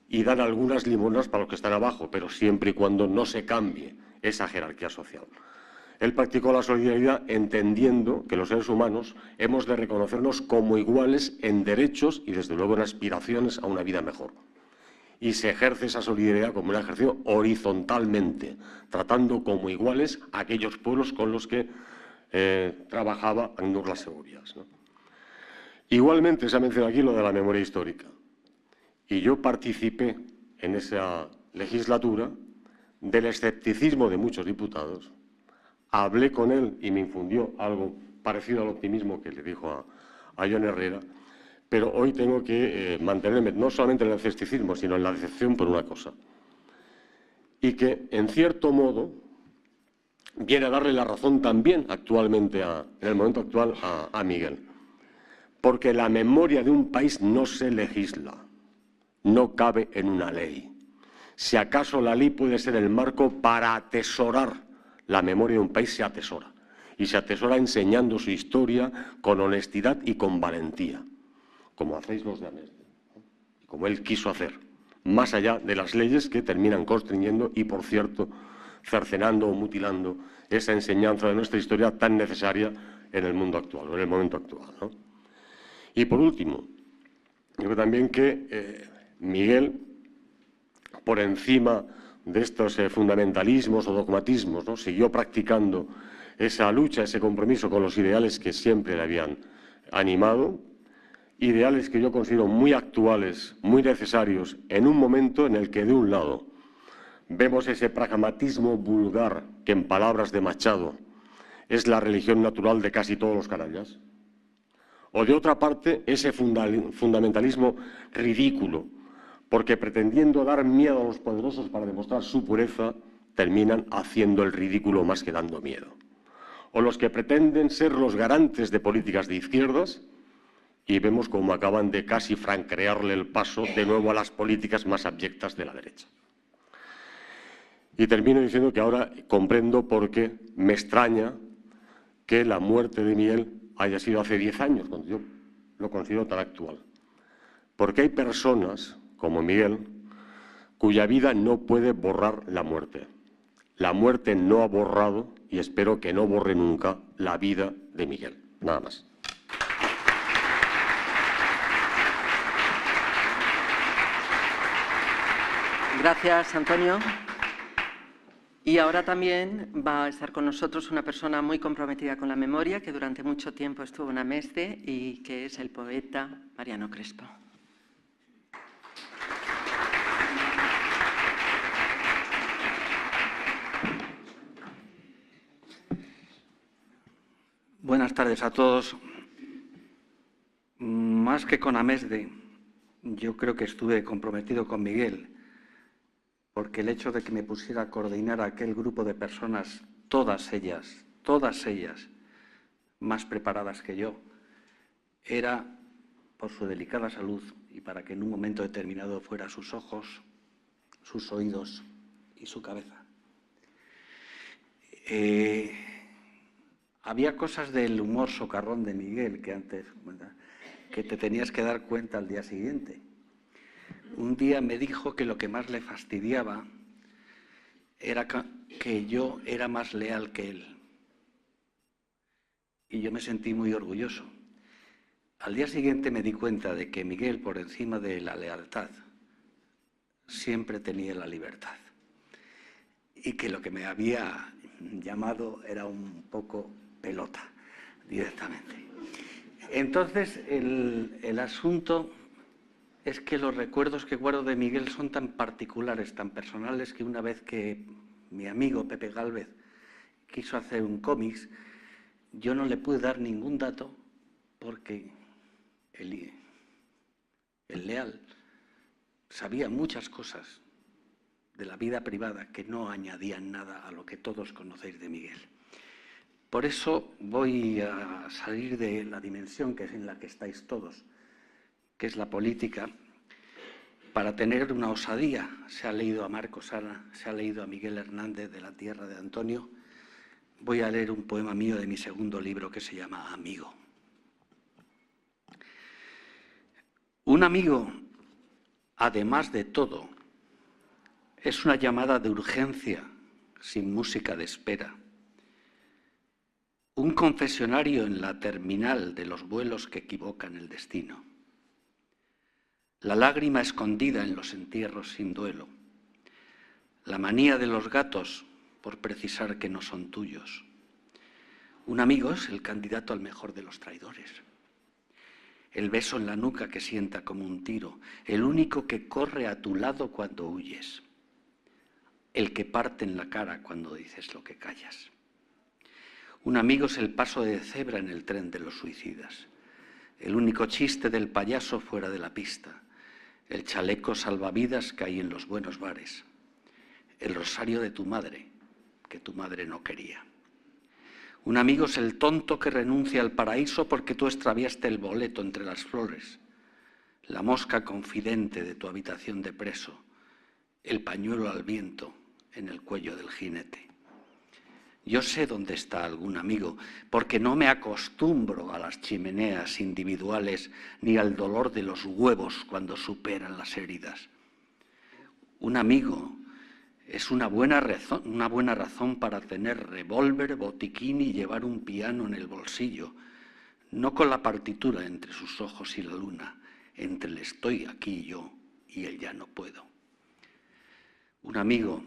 y dan algunas limonas para los que están abajo, pero siempre y cuando no se cambie esa jerarquía social. Él practicó la solidaridad entendiendo que los seres humanos hemos de reconocernos como iguales en derechos y desde luego en aspiraciones a una vida mejor. Y se ejerce esa solidaridad como un ejercicio horizontalmente, tratando como iguales a aquellos pueblos con los que trabajaba Axur las Segurias, ¿no? Igualmente se ha mencionado aquí lo de la memoria histórica. Y yo participé en esa legislatura del escepticismo de muchos diputados. Hablé con él y me infundió algo parecido al optimismo que le dijo a John Herrera, pero hoy tengo que mantenerme no solamente en el escepticismo, sino en la decepción por una cosa. Y que, en cierto modo, viene a darle la razón también actualmente, en el momento actual, a Miguel. Porque la memoria de un país no se legisla, no cabe en una ley. Si acaso la ley puede ser el marco para atesorar la memoria de un país, se atesora. Y se atesora enseñando su historia con honestidad y con valentía, como hacéis los de Amnesty, ¿no? Como él quiso hacer, más allá de las leyes que terminan constriñendo y, por cierto, cercenando o mutilando esa enseñanza de nuestra historia tan necesaria en el mundo actual, o en el momento actual, ¿no? Y por último, creo también que Miguel, por encima de estos fundamentalismos o dogmatismos, ¿no? Siguió practicando esa lucha, ese compromiso con los ideales que siempre le habían animado, ideales que yo considero muy actuales, muy necesarios, en un momento en el que, de un lado, vemos ese pragmatismo vulgar que, en palabras de Machado, es la religión natural de casi todos los canallas, o de otra parte, ese fundamentalismo ridículo, porque pretendiendo dar miedo a los poderosos para demostrar su pureza, terminan haciendo el ridículo más que dando miedo. O los que pretenden ser los garantes de políticas de izquierdas y vemos cómo acaban de casi francrearle el paso de nuevo a las políticas más abyectas de la derecha. Y termino diciendo que ahora comprendo por qué me extraña que la muerte de Miguel haya sido hace 10 años, cuando yo lo considero tan actual. Porque hay personas como Miguel, cuya vida no puede borrar la muerte. La muerte no ha borrado, y espero que no borre nunca, la vida de Miguel. Nada más. Gracias, Antonio. Y ahora también va a estar con nosotros una persona muy comprometida con la memoria, que durante mucho tiempo estuvo en Amnesty y que es el poeta Mariano Crespo. Buenas tardes a todos. más que con Amesde, yo creo que estuve comprometido con Miguel, porque el hecho de que me pusiera a coordinar a aquel grupo de personas, todas ellas más preparadas que yo, era por su delicada salud y para que en un momento determinado fuera sus ojos, sus oídos y su cabeza. Había cosas del humor socarrón de Miguel que antes, que te tenías que dar cuenta al día siguiente. Un día me dijo que lo que más le fastidiaba era que yo era más leal que él. Y yo me sentí muy orgulloso. Al día siguiente me di cuenta de que Miguel, por encima de la lealtad, siempre tenía la libertad. Y que lo que me había llamado era un poco pelota, directamente. Entonces, el asunto es que los recuerdos que guardo de Miguel son tan particulares, tan personales, que una vez que mi amigo Pepe Gálvez quiso hacer un cómics, yo no le pude dar ningún dato porque el Leal sabía muchas cosas de la vida privada que no añadían nada a lo que todos conocéis de Miguel. Por eso voy a salir de la dimensión que es en la que estáis todos, que es la política, para tener una osadía. Se ha leído a Marcos Sala, se ha leído a Miguel Hernández de La tierra de Antonio. Voy a leer un poema mío de mi segundo libro que se llama Amigo. Un amigo, además de todo, es una llamada de urgencia sin música de espera. Un confesionario en la terminal de los vuelos que equivocan el destino. La lágrima escondida en los entierros sin duelo. La manía de los gatos por precisar que no son tuyos. Un amigo es el candidato al mejor de los traidores. El beso en la nuca que sienta como un tiro. El único que corre a tu lado cuando huyes. El que parte en la cara cuando dices lo que callas. Un amigo es el paso de cebra en el tren de los suicidas. El único chiste del payaso fuera de la pista. El chaleco salvavidas que hay en los buenos bares. El rosario de tu madre, que tu madre no quería. Un amigo es el tonto que renuncia al paraíso porque tú extraviaste el boleto entre las flores. La mosca confidente de tu habitación de preso. El pañuelo al viento en el cuello del jinete. Yo sé dónde está algún amigo, porque no me acostumbro a las chimeneas individuales ni al dolor de los huevos cuando superan las heridas. Un amigo es una buena razón para tener revólver, botiquín y llevar un piano en el bolsillo, no con la partitura entre sus ojos y la luna, entre el estoy aquí yo y el ya no puedo. Un amigo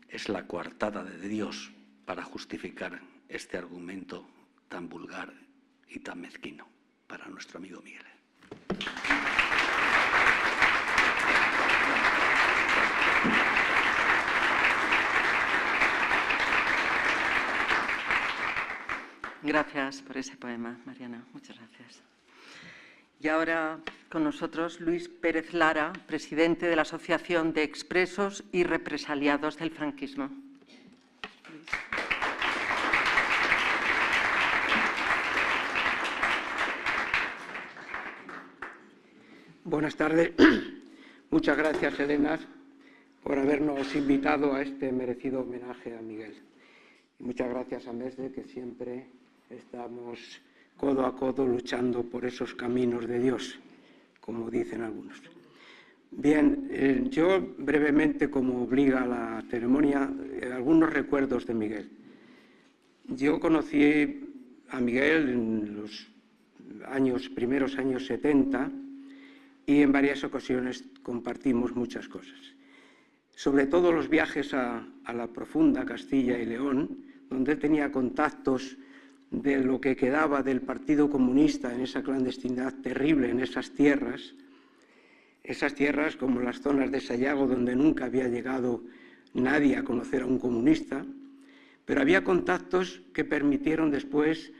es la coartada de Dios para justificar este argumento tan vulgar y tan mezquino para nuestro amigo Miguel. Gracias por ese poema, Mariana. Muchas gracias. Y ahora con nosotros Luis Pérez Lara, presidente de la Asociación de Expresos y Represaliados del Franquismo. Luis. Buenas tardes. Muchas gracias, Elena, por habernos invitado a este merecido homenaje a Miguel. Y muchas gracias a Mesde, que siempre estamos codo a codo luchando por esos caminos de Dios, como dicen algunos. Bien, yo brevemente, como obliga la ceremonia, algunos recuerdos de Miguel. Yo conocí a Miguel en los primeros años 70 y en varias ocasiones compartimos muchas cosas. Sobre todo los viajes a la profunda Castilla y León, donde él tenía contactos de lo que quedaba del Partido Comunista en esa clandestinidad terrible en esas tierras como las zonas de Sayago, donde nunca había llegado nadie a conocer a un comunista, pero había contactos que permitieron después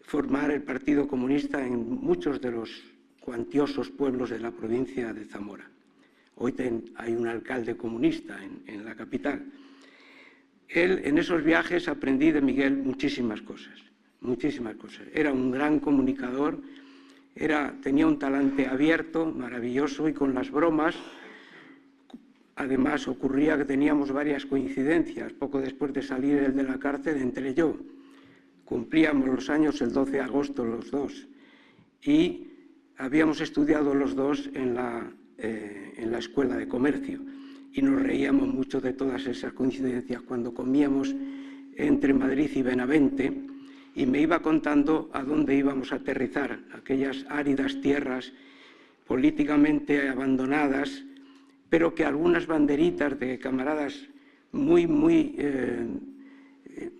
formar el Partido Comunista en muchos de los cuantiosos pueblos de la provincia de Zamora. Hoy hay un alcalde comunista en la capital. En esos viajes aprendí de Miguel muchísimas cosas, muchísimas cosas. Era un gran comunicador, tenía un talante abierto, maravilloso, y con las bromas, además ocurría que teníamos varias coincidencias. Poco después de salir él de la cárcel entré yo. Cumplíamos los años el 12 de agosto los dos y habíamos estudiado los dos en la Escuela de Comercio y nos reíamos mucho de todas esas coincidencias cuando comíamos entre Madrid y Benavente, y me iba contando a dónde íbamos a aterrizar, aquellas áridas tierras políticamente abandonadas, pero que algunas banderitas de camaradas muy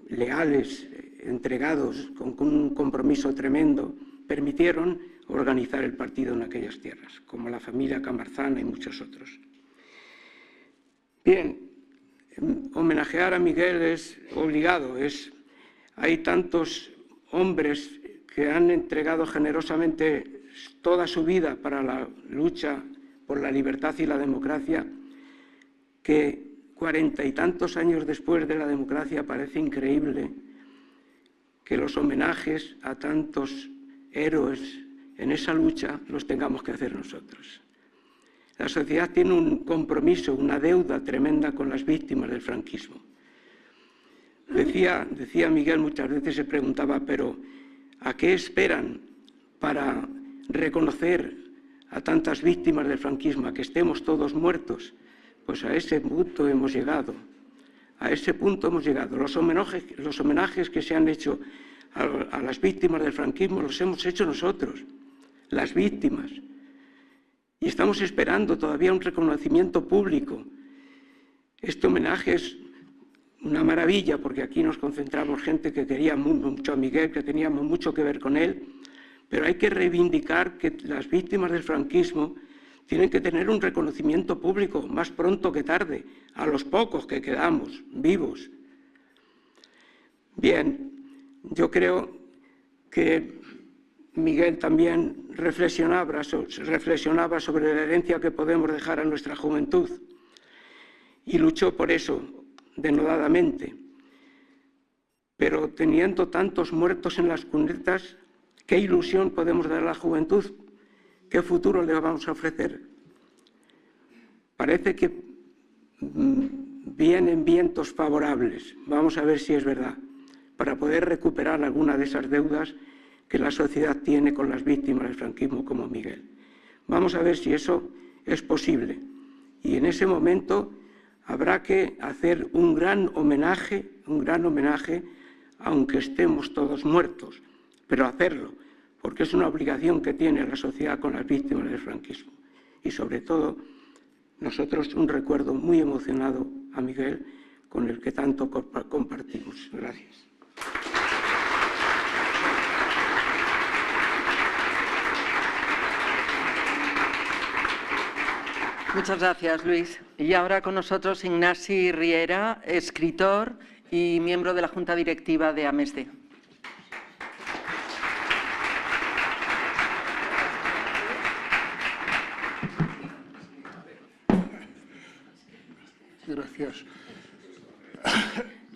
leales, entregados, con un compromiso tremendo, permitieron organizar el partido en aquellas tierras, como la familia Camarzana y muchos otros. Bien, homenajear a Miguel es obligado. Hay tantos hombres que han entregado generosamente toda su vida para la lucha por la libertad y la democracia, que 40 y tantos años después de la democracia parece increíble que los homenajes a tantos héroes en esa lucha los tengamos que hacer nosotros. La sociedad tiene un compromiso, una deuda tremenda con las víctimas del franquismo. Decía Miguel, muchas veces se preguntaba, pero ¿a qué esperan para reconocer a tantas víctimas del franquismo, a que estemos todos muertos? Pues a ese punto hemos llegado. A ese punto hemos llegado. Los homenajes que se han hecho a las víctimas del franquismo los hemos hecho nosotros, las víctimas. Y estamos esperando todavía un reconocimiento público. Este homenaje es una maravilla, porque aquí nos concentramos gente que quería mucho a Miguel, que teníamos mucho que ver con él, pero hay que reivindicar que las víctimas del franquismo tienen que tener un reconocimiento público más pronto que tarde, a los pocos que quedamos vivos. Bien, yo creo que Miguel también reflexionaba sobre la herencia que podemos dejar a nuestra juventud y luchó por eso denodadamente. Pero teniendo tantos muertos en las cunetas, ¿qué ilusión podemos dar a la juventud? ¿Qué futuro le vamos a ofrecer? Parece que vienen vientos favorables, vamos a ver si es verdad, para poder recuperar alguna de esas deudas que la sociedad tiene con las víctimas del franquismo como Miguel. Vamos a ver si eso es posible. Y en ese momento habrá que hacer un gran homenaje, aunque estemos todos muertos, pero hacerlo, porque es una obligación que tiene la sociedad con las víctimas del franquismo. Y sobre todo, nosotros un recuerdo muy emocionado a Miguel, con el que tanto compartimos. Gracias. Muchas gracias, Luis. Y ahora con nosotros Ignasi Riera, escritor y miembro de la Junta Directiva de AMESDE. Gracias.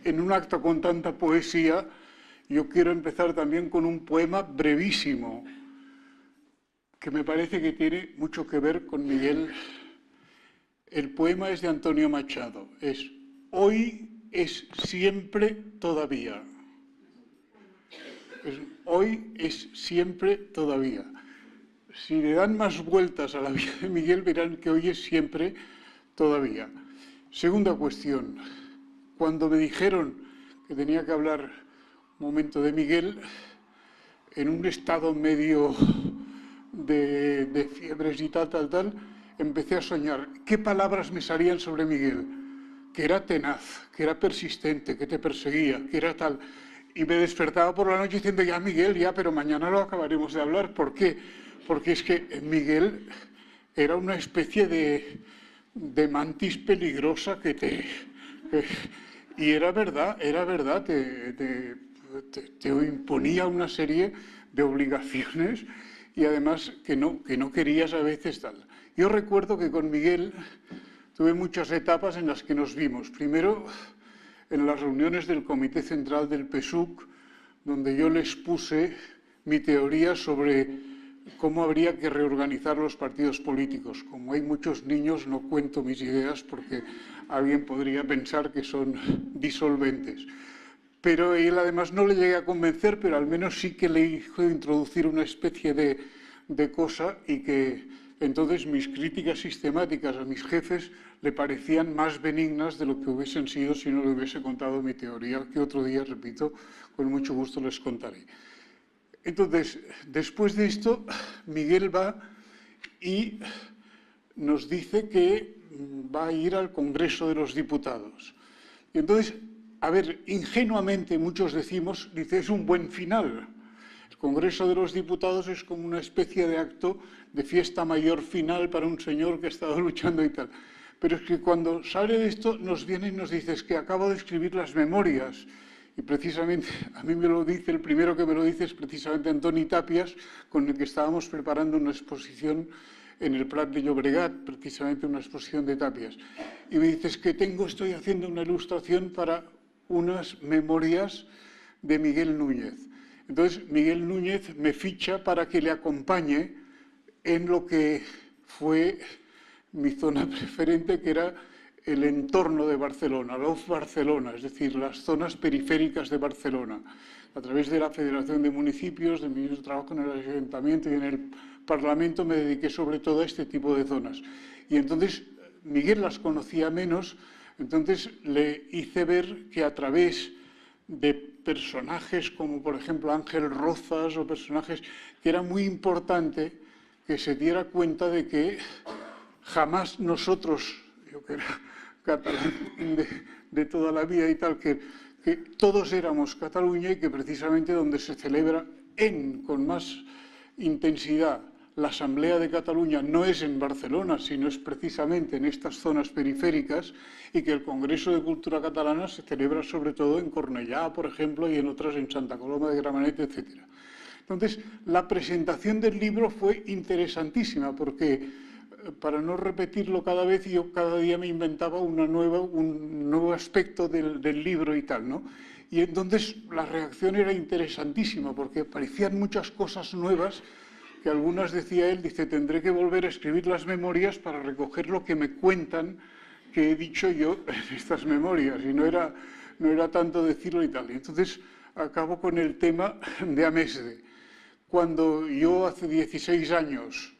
En un acto con tanta poesía, yo quiero empezar también con un poema brevísimo, que me parece que tiene mucho que ver con Miguel. El poema es de Antonio Machado, es Hoy es siempre todavía. Hoy es siempre todavía. Si le dan más vueltas a la vida de Miguel, verán que hoy es siempre todavía. Segunda cuestión. Cuando me dijeron que tenía que hablar un momento de Miguel, en un estado medio de fiebres y tal, empecé a soñar qué palabras me salían sobre Miguel, que era tenaz, que era persistente, que te perseguía, que era tal. Y me despertaba por la noche diciendo, ya Miguel, ya, pero mañana lo acabaremos de hablar. ¿Por qué? Porque es que Miguel era una especie de mantis peligrosa y era verdad, te imponía una serie de obligaciones y además que no querías a veces tal. Yo recuerdo que con Miguel tuve muchas etapas en las que nos vimos. Primero, en las reuniones del Comité Central del PSUC, donde yo les puse mi teoría sobre cómo habría que reorganizar los partidos políticos. Como hay muchos niños, no cuento mis ideas porque alguien podría pensar que son disolventes. Pero él además no le llegué a convencer, pero al menos sí que le hizo introducir una especie de cosa, y que entonces mis críticas sistemáticas a mis jefes le parecían más benignas de lo que hubiesen sido si no le hubiese contado mi teoría, que otro día, repito, con mucho gusto les contaré. Entonces, después de esto, Miguel va y nos dice que va a ir al Congreso de los Diputados. Y entonces, a ver, ingenuamente muchos decimos, dice, es un buen final. El Congreso de los Diputados es como una especie de acto de fiesta mayor final para un señor que ha estado luchando y tal. Pero es que cuando sale de esto nos viene y nos dice, es que acabo de escribir las memorias. Y precisamente, a mí me lo dice, el primero que me lo dice es precisamente Antoni Tapias, con el que estábamos preparando una exposición en el Prat de Llobregat, precisamente una exposición de Tapias. Y me dice, es que estoy haciendo una ilustración para unas memorias de Miguel Núñez. Entonces, Miguel Núñez me ficha para que le acompañe en lo que fue mi zona preferente, que era el entorno de Barcelona, la Barcelona, es decir, las zonas periféricas de Barcelona, a través de la Federación de Municipios, de mi trabajo en el Ayuntamiento y en el Parlamento, me dediqué sobre todo a este tipo de zonas. Y entonces Miguel las conocía menos, entonces le hice ver que a través de personajes como, por ejemplo, Ángel Rozas, o personajes que era muy importante que se diera cuenta de que jamás nosotros, yo que era catalán de toda la vida y tal, que todos éramos Cataluña, y que precisamente donde se celebra con más intensidad la Asamblea de Cataluña no es en Barcelona, sino es precisamente en estas zonas periféricas, y que el Congreso de Cultura Catalana se celebra sobre todo en Cornellá, por ejemplo, y en otras en Santa Coloma de Gramenet, etc. Entonces, la presentación del libro fue interesantísima, porque para no repetirlo cada vez, yo cada día me inventaba un nuevo aspecto del libro y tal, ¿no? Y entonces la reacción era interesantísima, porque aparecían muchas cosas nuevas, que algunas decía él, dice, tendré que volver a escribir las memorias para recoger lo que me cuentan que he dicho yo en estas memorias, y no era tanto decirlo y tal. Y entonces acabo con el tema de Amesde. Cuando yo hace 16 años,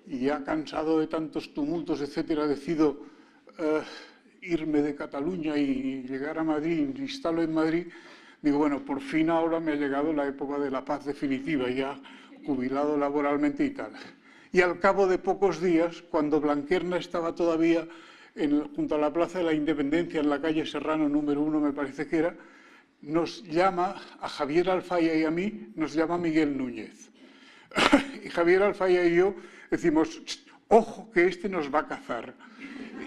y ya cansado de tantos tumultos, etcétera, decido irme de Cataluña y llegar a Madrid, me instalo en Madrid, digo, bueno, por fin ahora me ha llegado la época de la paz definitiva, ya jubilado laboralmente y tal. Y al cabo de pocos días, cuando Blanquerna estaba todavía junto a la Plaza de la Independencia, en la calle Serrano número 1, me parece que era, nos llama a Javier Alfaya y a mí, nos llama Miguel Núñez. Y Javier Alfaya y yo decimos, ojo que este nos va a cazar.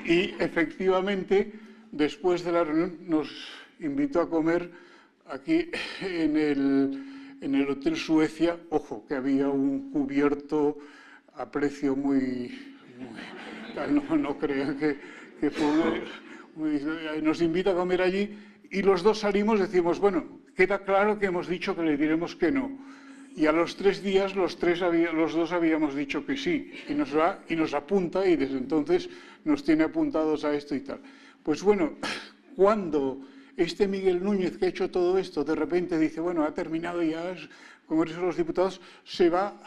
Y efectivamente, después de la reunión, nos invitó a comer aquí en el Hotel Suecia. Ojo, que había un cubierto a precio muy no crean que fue nos invita a comer allí, y los dos salimos y decimos, bueno, queda claro que hemos dicho que le diremos que no. Y a los 3 días los dos habíamos dicho que sí, y nos apunta, y desde entonces nos tiene apuntados a esto y tal. Pues bueno, cuando este Miguel Núñez, que ha hecho todo esto, de repente dice, bueno, ha terminado ya el Congreso de los Diputados, se va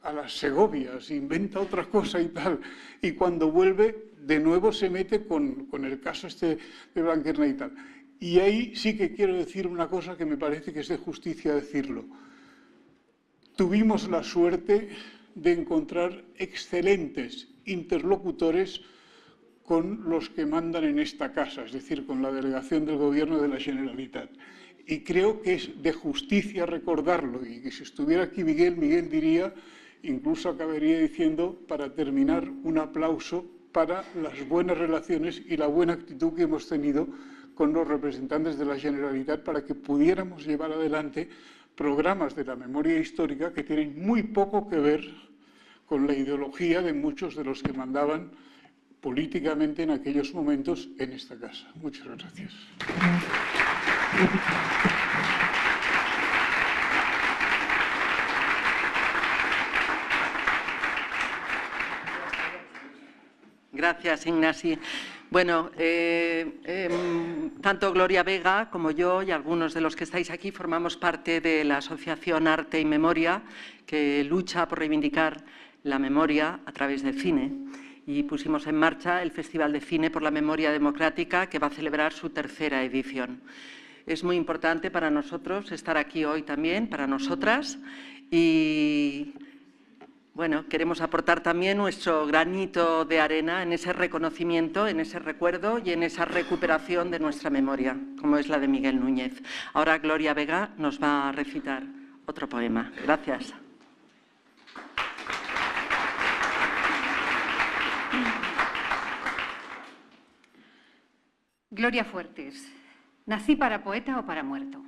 a las Segovias, inventa otra cosa y tal, y cuando vuelve, de nuevo se mete con el caso este de Blanquerna y tal. Y ahí sí que quiero decir una cosa que me parece que es de justicia decirlo. Tuvimos la suerte de encontrar excelentes interlocutores con los que mandan en esta casa, es decir, con la delegación del Gobierno de la Generalitat. Y creo que es de justicia recordarlo, y que si estuviera aquí Miguel diría, incluso acabaría diciendo, para terminar, un aplauso para las buenas relaciones y la buena actitud que hemos tenido con los representantes de la Generalitat para que pudiéramos llevar adelante programas de la memoria histórica que tienen muy poco que ver con la ideología de muchos de los que mandaban políticamente en aquellos momentos en esta casa. Muchas gracias. Gracias, Ignasi. Bueno, tanto Gloria Vega como yo y algunos de los que estáis aquí formamos parte de la Asociación Arte y Memoria, que lucha por reivindicar la memoria a través del cine. Y pusimos en marcha el Festival de Cine por la Memoria Democrática, que va a celebrar su 3ª edición. Es muy importante para nosotros estar aquí hoy también, para nosotras, y bueno, queremos aportar también nuestro granito de arena en ese reconocimiento, en ese recuerdo y en esa recuperación de nuestra memoria, como es la de Miguel Núñez. Ahora Gloria Vega nos va a recitar otro poema. Gracias. Gloria Fuertes. ¿Nací para poeta o para muerto?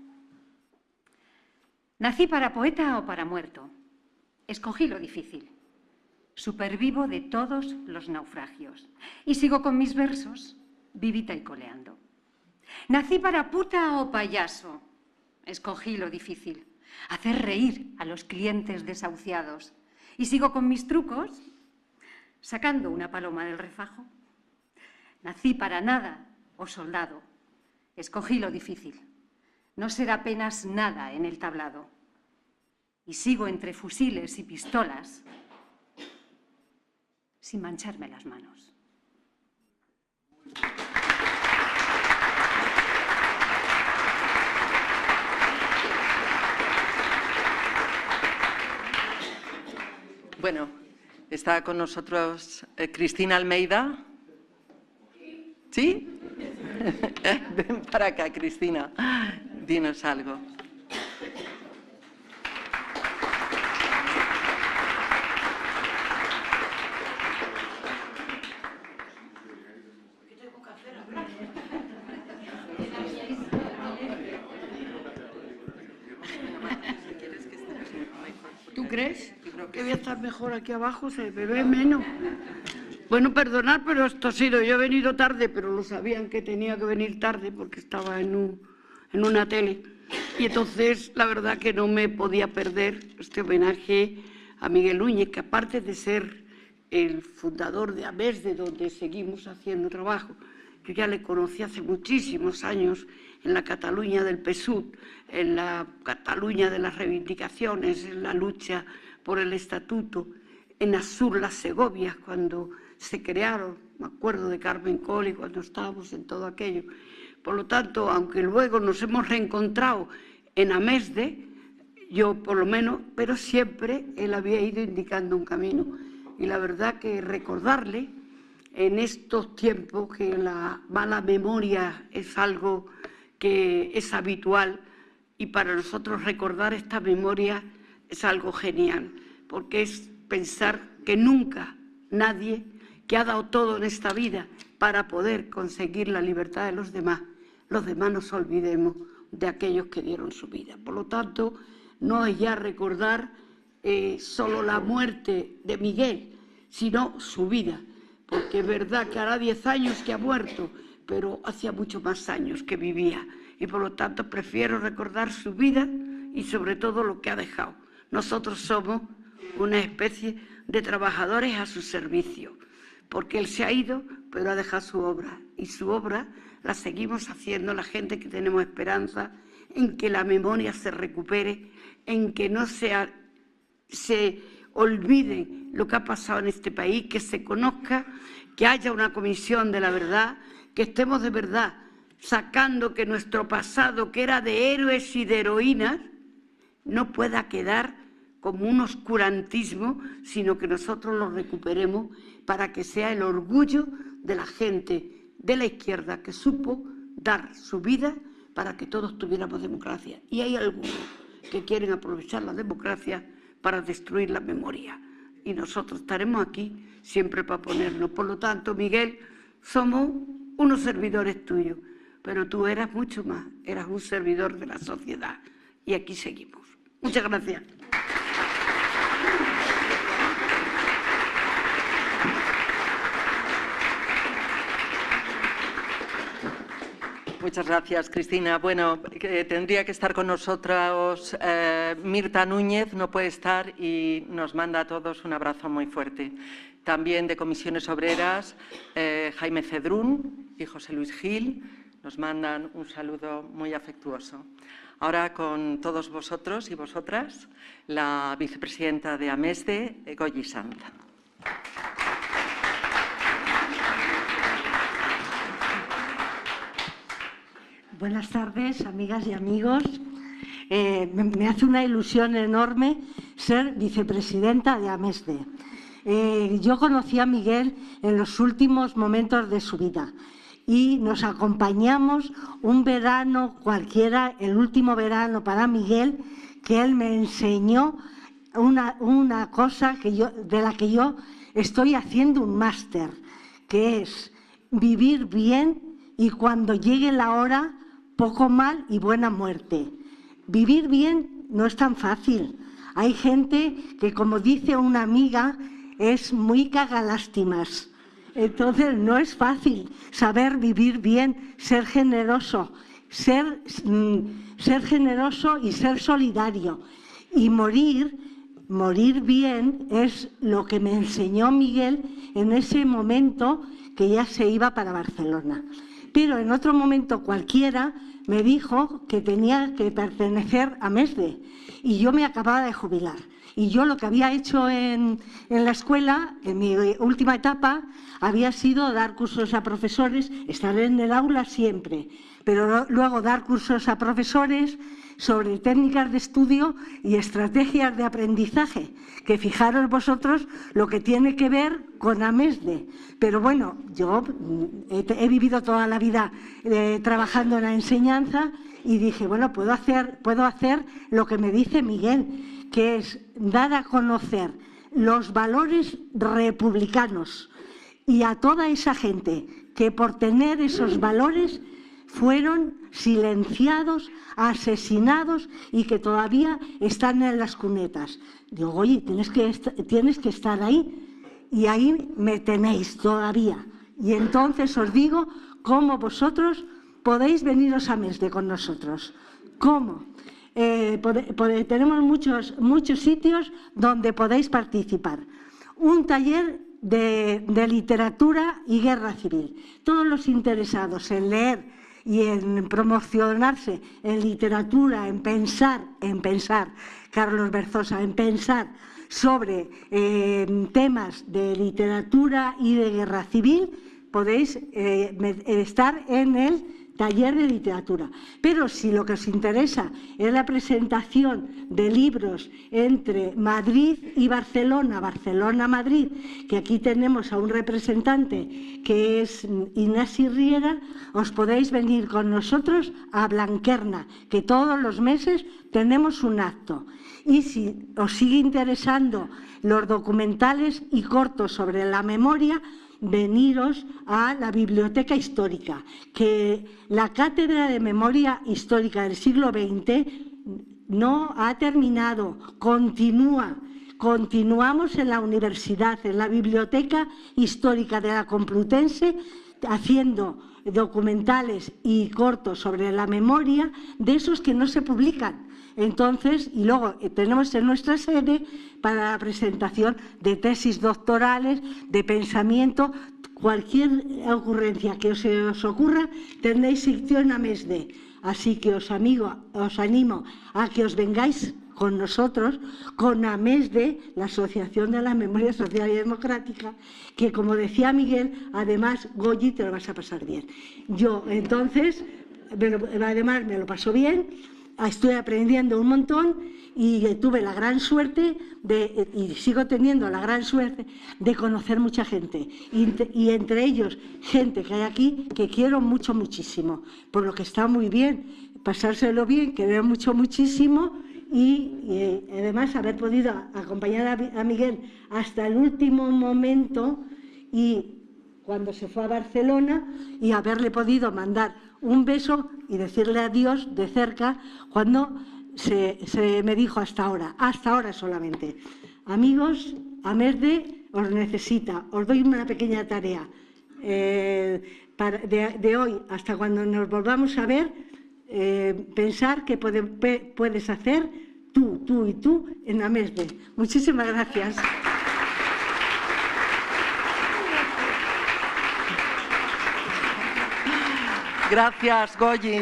Nací para poeta o para muerto. Escogí lo difícil. Supervivo de todos los naufragios. Y sigo con mis versos, vivita y coleando. Nací para puta o payaso. Escogí lo difícil. Hacer reír a los clientes desahuciados. Y sigo con mis trucos, sacando una paloma del refajo. Nací para nada o soldado. Escogí lo difícil. No ser apenas nada en el tablado. Y sigo entre fusiles y pistolas sin mancharme las manos. Bueno, está con nosotros Cristina Almeida. ¿Sí? Ven para acá, Cristina. Dinos algo. ¿Tú crees que voy a estar mejor aquí abajo? Se me ve menos. Bueno, perdonad, pero esto ha sido... Yo he venido tarde, pero lo sabían que tenía que venir tarde porque estaba en una tele. Y entonces, la verdad que no me podía perder este homenaje a Miguel Núñez, que aparte de ser el fundador de AMESDE, donde seguimos haciendo trabajo, yo ya le conocí hace muchísimos años en la Cataluña del PSUV, en la Cataluña de las reivindicaciones, en la lucha por el estatuto, en Azur las Segovias, cuando se crearon, me acuerdo de Carmen Colli, cuando estábamos en todo aquello. Por lo tanto, aunque luego nos hemos reencontrado en AMESDE, yo por lo menos, pero siempre él había ido indicando un camino. Y la verdad que recordarle en estos tiempos que la mala memoria es algo que es habitual, y para nosotros recordar esta memoria es algo genial, porque es pensar que nunca nadie que ha dado todo en esta vida para poder conseguir la libertad de los demás nos olvidemos de aquellos que dieron su vida. Por lo tanto, no es ya recordar solo la muerte de Miguel, sino su vida, porque es verdad que hará 10 años que ha muerto, pero hacía mucho más años que vivía, y por lo tanto prefiero recordar su vida y sobre todo lo que ha dejado. Nosotros somos una especie de trabajadores a su servicio, porque él se ha ido, pero ha dejado su obra, y su obra la seguimos haciendo la gente que tenemos esperanza en que la memoria se recupere, en que no se olvide lo que ha pasado en este país, que se conozca, que haya una comisión de la verdad, que estemos de verdad sacando que nuestro pasado, que era de héroes y de heroínas, no pueda quedar como un oscurantismo, sino que nosotros lo recuperemos para que sea el orgullo de la gente de la izquierda que supo dar su vida para que todos tuviéramos democracia. Y hay algunos que quieren aprovechar la democracia para destruir la memoria. Y nosotros estaremos aquí siempre para ponernos. Por lo tanto, Miguel, somos unos servidores tuyos, pero tú eras mucho más, eras un servidor de la sociedad. Y aquí seguimos. Muchas gracias. Muchas gracias, Cristina. Bueno, tendría que estar con nosotros Mirta Núñez, no puede estar y nos manda a todos un abrazo muy fuerte. También de Comisiones Obreras, Jaime Cedrún y José Luis Gil nos mandan un saludo muy afectuoso. Ahora con todos vosotros y vosotras, la vicepresidenta de AMESDE, Goyi Sanz. Buenas tardes, amigas y amigos. Me hace una ilusión enorme ser vicepresidenta de AMESDE. Yo conocí a Miguel en los últimos momentos de su vida y nos acompañamos un verano cualquiera, el último verano para Miguel, que él me enseñó una cosa de la que yo estoy haciendo un máster, que es vivir bien y cuando llegue la hora, poco mal y buena muerte. Vivir bien no es tan fácil. Hay gente que, como dice una amiga, es muy cagalástimas. Entonces no es fácil saber vivir bien, ser generoso, ser generoso y ser solidario. Y morir bien es lo que me enseñó Miguel en ese momento que ya se iba para Barcelona. Pero en otro momento cualquiera me dijo que tenía que pertenecer a AMESDE y yo me acababa de jubilar. Y yo lo que había hecho en la escuela, en mi última etapa, había sido dar cursos a profesores, estar en el aula siempre, pero luego dar cursos a profesores sobre técnicas de estudio y estrategias de aprendizaje, que fijaros vosotros lo que tiene que ver con AMESDE. Pero bueno, yo he vivido toda la vida trabajando en la enseñanza y dije, bueno, puedo hacer lo que me dice Miguel, que es dar a conocer los valores republicanos y a toda esa gente que por tener esos valores fueron silenciados, asesinados y que todavía están en las cunetas. Digo, oye, tienes que estar ahí y ahí me tenéis todavía. Y entonces os digo cómo vosotros podéis veniros a AMESDE con nosotros. ¿Cómo? Tenemos muchos sitios donde podéis participar. Un taller de literatura y guerra civil. Todos los interesados en leer y en promocionarse en literatura, en pensar, Carlos Berzosa, en pensar sobre temas de literatura y de guerra civil, podéis estar en el taller de literatura. Pero si lo que os interesa es la presentación de libros entre Madrid y Barcelona, Barcelona-Madrid, que aquí tenemos a un representante que es Ignasi Riera, os podéis venir con nosotros a Blanquerna, que todos los meses tenemos un acto. Y si os sigue interesando los documentales y cortos sobre la memoria, veniros a la Biblioteca Histórica, que la Cátedra de Memoria Histórica del siglo XX no ha terminado, continuamos en la universidad, en la Biblioteca Histórica de la Complutense, haciendo documentales y cortos sobre la memoria de esos que no se publican. Entonces, y luego tenemos en nuestra sede para la presentación de tesis doctorales, de pensamiento, cualquier ocurrencia que os ocurra, tenéis sección en AMESDE. Así que os animo a que os vengáis con nosotros, con AMESDE, la Asociación de la Memoria Social y Democrática, que, como decía Miguel, además, Goyi, te lo vas a pasar bien. Yo, entonces, además me lo paso bien, estoy aprendiendo un montón y tuve la gran suerte y sigo teniendo la gran suerte de conocer mucha gente y entre ellos gente que hay aquí que quiero muchísimo, por lo que está muy bien, pasárselo bien, querer muchísimo y además haber podido acompañar a Miguel hasta el último momento y cuando se fue a Barcelona y haberle podido mandar un beso y decirle adiós de cerca cuando se me dijo hasta ahora solamente. Amigos, AMESDE os necesita. Os doy una pequeña tarea. De hoy hasta cuando nos volvamos a ver, pensar qué puedes hacer tú y tú en AMESDE. Muchísimas gracias. Gracias, Goyi.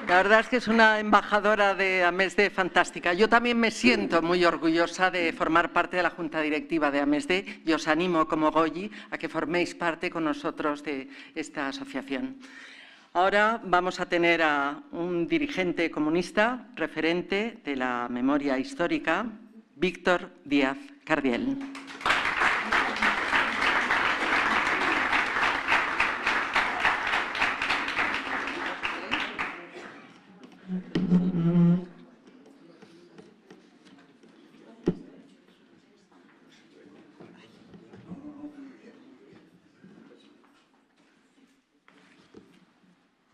La verdad es que es una embajadora de AMESDE fantástica. Yo también me siento muy orgullosa de formar parte de la Junta Directiva de AMESDE y os animo, como Goyi, a que forméis parte con nosotros de esta asociación. Ahora vamos a tener a un dirigente comunista, referente de la memoria histórica, Víctor Díaz Cardiel.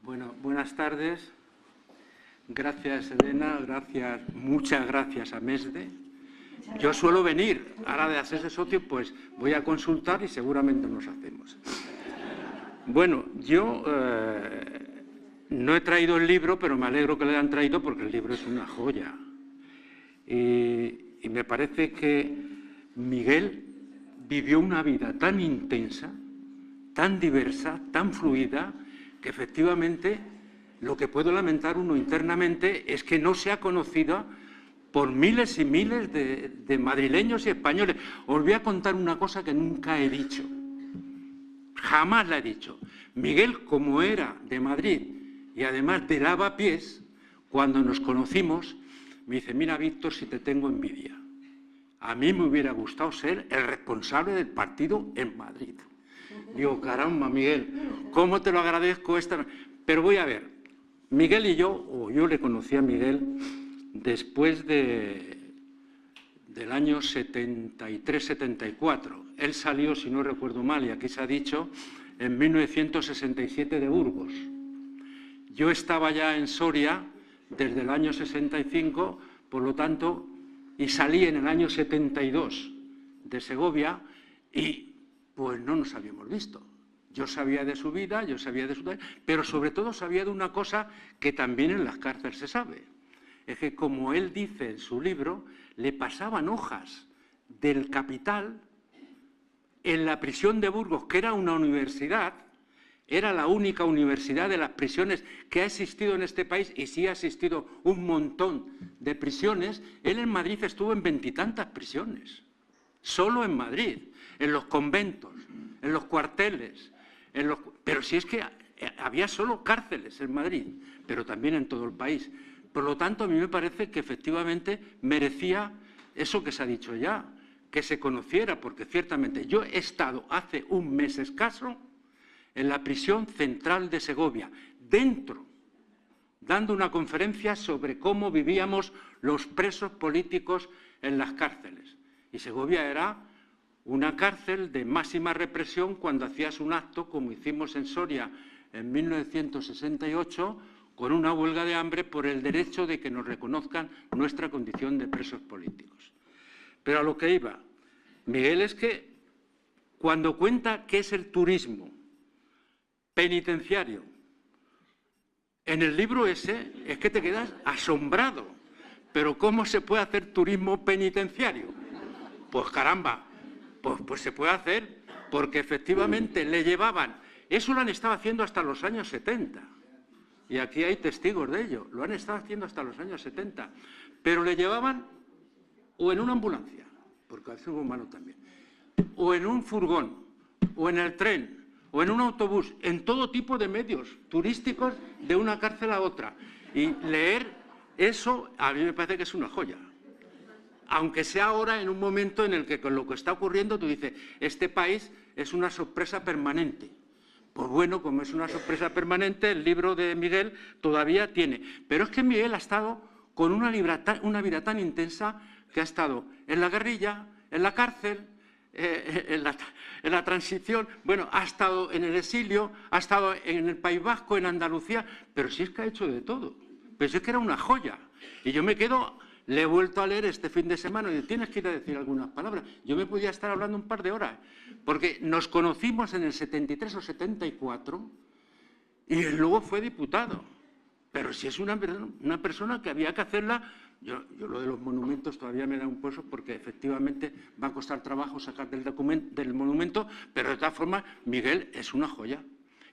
Bueno, buenas tardes. Gracias, Elena. Gracias, muchas gracias a AMESDE. Yo suelo venir, ahora de hacerse socio, pues voy a consultar y seguramente nos hacemos. Bueno, yo no he traído el libro, pero me alegro que lo hayan traído porque el libro es una joya. Y me parece que Miguel vivió una vida tan intensa, tan diversa, tan fluida, que efectivamente lo que puedo lamentar uno internamente es que no sea conocida por miles y miles de madrileños y españoles. Os voy a contar una cosa que nunca he dicho, jamás la he dicho. Miguel, como era de Madrid y además de Lavapiés, cuando nos conocimos, me dice: mira, Víctor, si te tengo envidia. A mí me hubiera gustado ser el responsable del partido en Madrid. Digo, caramba, Miguel, ¿cómo te lo agradezco esta? Pero voy a ver, Miguel y yo, o yo le conocí a Miguel después del año 73-74. Él salió, si no recuerdo mal, y aquí se ha dicho, en 1967 de Burgos. Yo estaba ya en Soria desde el año 65, por lo tanto, y salí en el año 72 de Segovia y pues no nos habíamos visto. Yo sabía de su vida, yo sabía de su... pero sobre todo sabía de una cosa que también en las cárceles se sabe. Es que, como él dice en su libro, le pasaban hojas del Capital en la prisión de Burgos, que era una universidad, era la única universidad de las prisiones que ha existido en este país, y sí ha existido un montón de prisiones. Él en Madrid estuvo en 20 y tantas prisiones, solo en Madrid, en los conventos, en los cuarteles, pero si es que había solo cárceles en Madrid, pero también en todo el país. Por lo tanto, a mí me parece que efectivamente merecía eso que se ha dicho ya, que se conociera, porque ciertamente yo he estado hace un mes escaso en la prisión central de Segovia, dentro, dando una conferencia sobre cómo vivíamos los presos políticos en las cárceles. Y Segovia era una cárcel de máxima represión cuando hacías un acto, como hicimos en Soria en 1968, con una huelga de hambre por el derecho de que nos reconozcan nuestra condición de presos políticos. Pero a lo que iba, Miguel, es que cuando cuenta qué es el turismo penitenciario, en el libro ese es que te quedas asombrado. Pero ¿cómo se puede hacer turismo penitenciario? Pues caramba, pues se puede hacer porque efectivamente le llevaban, eso lo han estado haciendo hasta los años 70, y aquí hay testigos de ello, lo han estado haciendo hasta los años 70, pero le llevaban o en una ambulancia, porque a veces hubo humano también, o en un furgón, o en el tren, o en un autobús, en todo tipo de medios turísticos de una cárcel a otra. Y leer eso a mí me parece que es una joya. Aunque sea ahora en un momento en el que con lo que está ocurriendo tú dices, este país es una sorpresa permanente. Pues bueno, como es una sorpresa permanente, el libro de Miguel todavía tiene. Pero es que Miguel ha estado con una vida tan intensa que ha estado en la guerrilla, en la cárcel, en la transición, bueno, ha estado en el exilio, ha estado en el País Vasco, en Andalucía, pero si es que ha hecho de todo. Pero si es que era una joya. Y yo me quedo, le he vuelto a leer este fin de semana y tienes que ir a decir algunas palabras. Yo me podía estar hablando un par de horas, porque nos conocimos en el 73 o 74 y luego fue diputado. Pero si es una persona que había que hacerla. Yo lo de los monumentos todavía me da un pozo porque efectivamente va a costar trabajo sacar del monumento, pero de todas formas Miguel es una joya.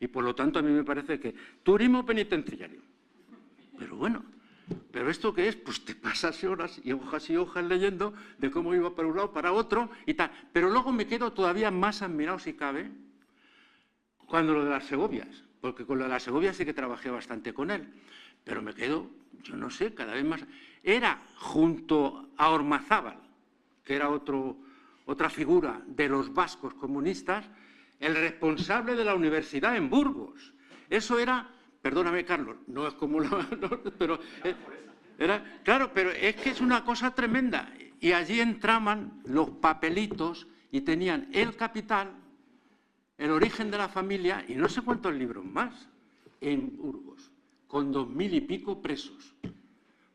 Y por lo tanto a mí me parece que turismo penitenciario. Pero bueno, ¿pero esto qué es? Pues te pasas horas y hojas leyendo de cómo iba para un lado, para otro y tal. Pero luego me quedo todavía más admirado, si cabe, cuando lo de las Segovias. Porque con lo de las Segovias sí que trabajé bastante con él. Pero me quedo, yo no sé, cada vez más. Era junto a Ormazábal, que era otra figura de los vascos comunistas, el responsable de la universidad en Burgos. Eso era, perdóname Carlos, no es como pero era, claro, pero es que es una cosa tremenda. Y allí entraban los papelitos y tenían El Capital, El origen de la familia y no sé cuántos libros más en Burgos, con 2000 y pico presos.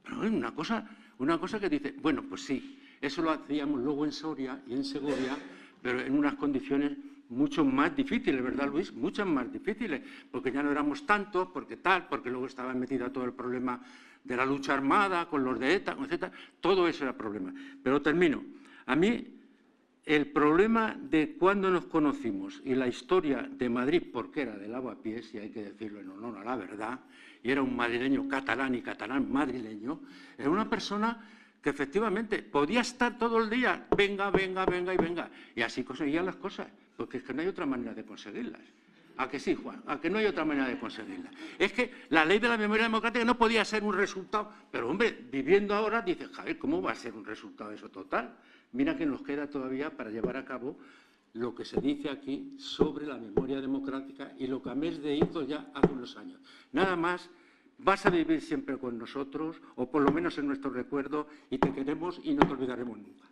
Pero es una cosa que dice, bueno, pues sí, eso lo hacíamos luego en Soria y en Segovia, pero en unas condiciones mucho más difíciles, ¿verdad, Luis? Muchas más difíciles, porque ya no éramos tantos, porque luego estaba metido todo el problema de la lucha armada, con los de ETA, etc. Todo eso era problema. Pero termino. A mí, el problema de cuando nos conocimos y la historia de Madrid, porque era de lavapiés, y hay que decirlo en honor a la verdad, y era un madrileño catalán y catalán madrileño, era una persona que efectivamente podía estar todo el día, venga, y así conseguía las cosas, porque es que no hay otra manera de conseguirlas. ¿A que sí, Juan? ¿A que no hay otra manera de conseguirlas? Es que la ley de la memoria democrática no podía ser un resultado, pero hombre, viviendo ahora, dices, Javier, ¿cómo va a ser un resultado eso total? Mira que nos queda todavía para llevar a cabo lo que se dice aquí sobre la memoria democrática y lo que Amesde hizo ya hace unos años. Nada más, vas a vivir siempre con nosotros, o por lo menos en nuestro recuerdo, y te queremos y no te olvidaremos nunca.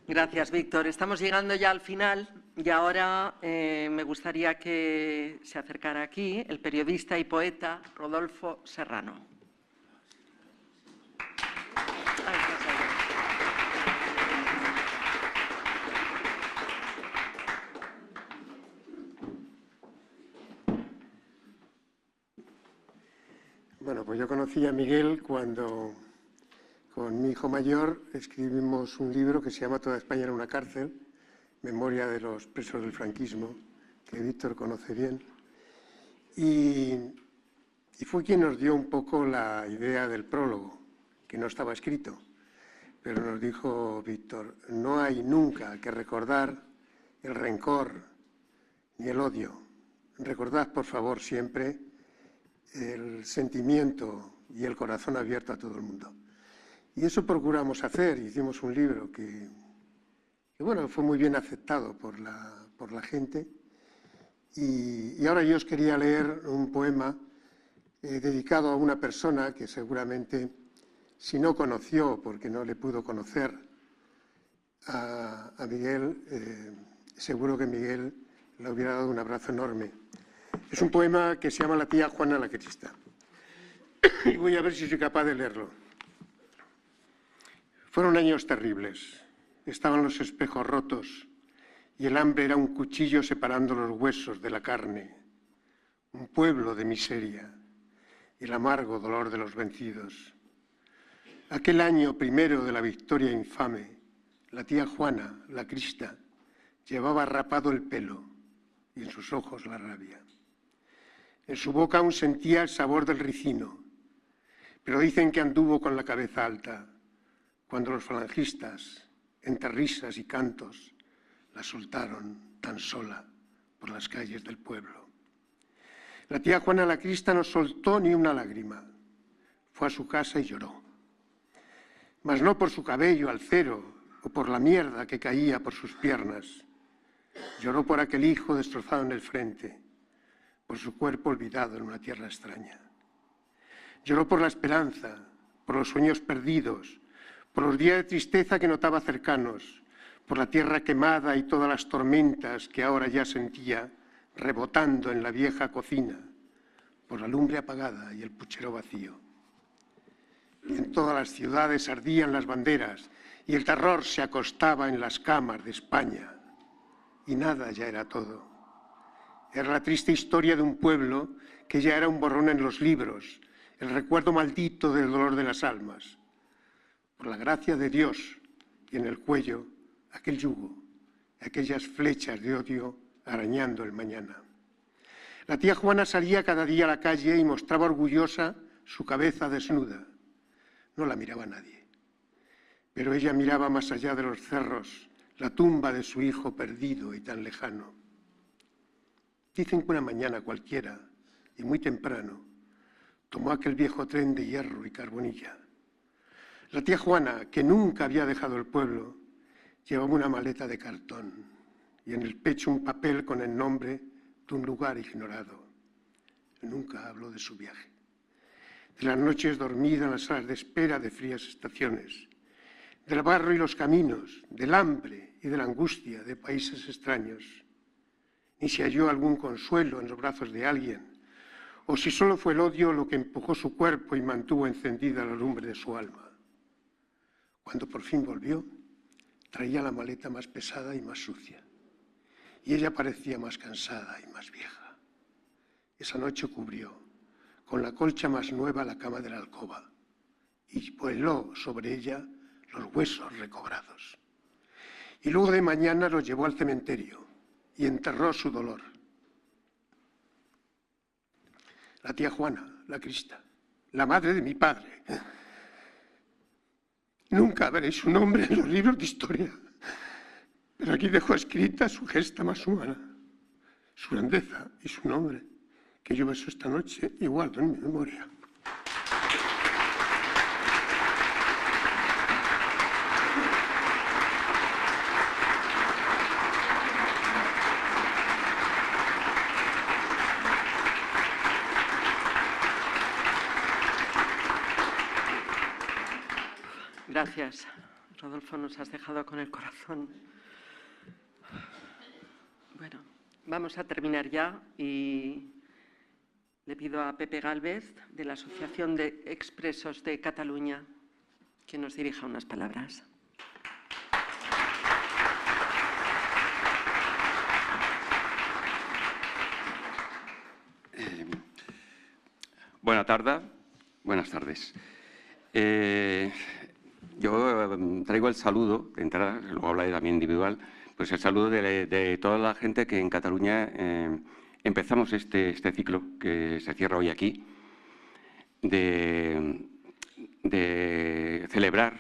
Gracias, Víctor. Estamos llegando ya al final y ahora me gustaría que se acercara aquí el periodista y poeta Rodolfo Serrano. Bueno, pues yo conocí a Miguel cuando con mi hijo mayor escribimos un libro que se llama Toda España era una cárcel, memoria de los presos del franquismo, que Víctor conoce bien. Y fue quien nos dio un poco la idea del prólogo, que no estaba escrito. Pero nos dijo Víctor, no hay nunca que recordar el rencor ni el odio. Recordad, por favor, siempre el sentimiento y el corazón abierto a todo el mundo. Y eso procuramos hacer. Hicimos un libro que bueno, fue muy bien aceptado por la gente. Y ahora yo os quería leer un poema dedicado a una persona que seguramente, si no conoció, porque no le pudo conocer a Miguel, seguro que Miguel le hubiera dado un abrazo enorme. Es un poema que se llama La tía Juana la Crista. Y voy a ver si soy capaz de leerlo. Fueron años terribles. Estaban los espejos rotos y el hambre era un cuchillo separando los huesos de la carne. Un pueblo de miseria y el amargo dolor de los vencidos. Aquel año primero de la victoria infame, la tía Juana, la Crista, llevaba rapado el pelo y en sus ojos la rabia. En su boca aún sentía el sabor del ricino, pero dicen que anduvo con la cabeza alta cuando los falangistas, entre risas y cantos, la soltaron tan sola por las calles del pueblo. La tía Juana la Crista no soltó ni una lágrima. Fue a su casa y lloró. Mas no por su cabello al cero o por la mierda que caía por sus piernas. Lloró por aquel hijo destrozado en el frente, por su cuerpo olvidado en una tierra extraña. Lloró por la esperanza, por los sueños perdidos, por los días de tristeza que notaba cercanos, por la tierra quemada y todas las tormentas que ahora ya sentía rebotando en la vieja cocina, por la lumbre apagada y el puchero vacío. En todas las ciudades ardían las banderas y el terror se acostaba en las camas de España. Y nada ya era todo. Era la triste historia de un pueblo que ya era un borrón en los libros, el recuerdo maldito del dolor de las almas. Por la gracia de Dios y en el cuello aquel yugo, aquellas flechas de odio arañando el mañana. La tía Juana salía cada día a la calle y mostraba orgullosa su cabeza desnuda. No la miraba nadie, pero ella miraba más allá de los cerros, la tumba de su hijo perdido y tan lejano. Dicen que una mañana cualquiera, y muy temprano, tomó aquel viejo tren de hierro y carbonilla. La tía Juana, que nunca había dejado el pueblo, llevaba una maleta de cartón y en el pecho un papel con el nombre de un lugar ignorado. Nunca habló de su viaje, de las noches dormidas en las salas de espera de frías estaciones, del barro y los caminos, del hambre y de la angustia de países extraños. Ni si halló algún consuelo en los brazos de alguien, o si solo fue el odio lo que empujó su cuerpo y mantuvo encendida la lumbre de su alma. Cuando por fin volvió, traía la maleta más pesada y más sucia, y ella parecía más cansada y más vieja. Esa noche cubrió, con la colcha más nueva, la cama de la alcoba, y vueló sobre ella los huesos recobrados. Y luego de mañana los llevó al cementerio y enterró su dolor. La tía Juana, la Crista, la madre de mi padre. Nunca veréis su nombre en los libros de historia, pero aquí dejó escrita su gesta más humana, su grandeza y su nombre, que yo beso esta noche y guardo en mi memoria. Gracias, Rodolfo, nos has dejado con el corazón. Bueno, vamos a terminar ya y le pido a Pepe Gálvez, de la Asociación de Expresos de Cataluña, que nos dirija unas palabras. Buenas tardes. Yo traigo el saludo, de entrada, luego hablaré también individual, pues el saludo de toda la gente que en Cataluña empezamos este ciclo que se cierra hoy aquí, de celebrar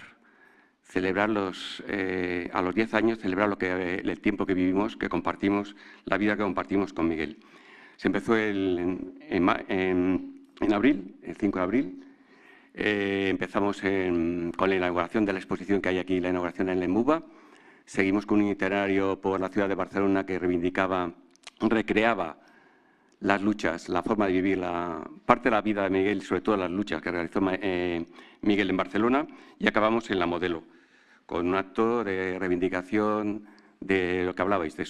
a los 10 años, celebrar el tiempo que vivimos, que compartimos, la vida que compartimos con Miguel. Se empezó en abril, el 5 de abril. Empezamos con la inauguración de la exposición que hay aquí, la inauguración en la Emuba. Seguimos con un itinerario por la ciudad de Barcelona que recreaba las luchas, la forma de vivir, parte de la vida de Miguel, sobre todo las luchas que realizó Miguel en Barcelona, y acabamos en la Modelo, con un acto de reivindicación de lo que hablabais, de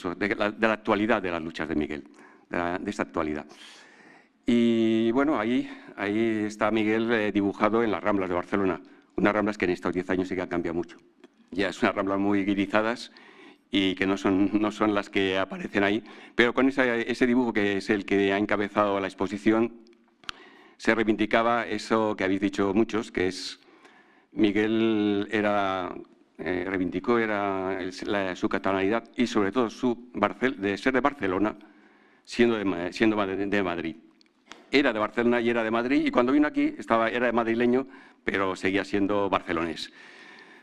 la actualidad de las luchas de Miguel, de esta actualidad. Y bueno, ahí está Miguel dibujado en las Ramblas de Barcelona, unas Ramblas que en estos 10 años sí que han cambiado mucho. Ya es unas Ramblas muy guirizadas y que no son las que aparecen ahí, pero con ese dibujo que es el que ha encabezado la exposición, se reivindicaba eso que habéis dicho muchos, que es Miguel reivindicó su catalanidad y sobre todo de ser de Barcelona, siendo de Madrid. Era de Barcelona y era de Madrid, y cuando vino aquí era de madrileño, pero seguía siendo barcelonés.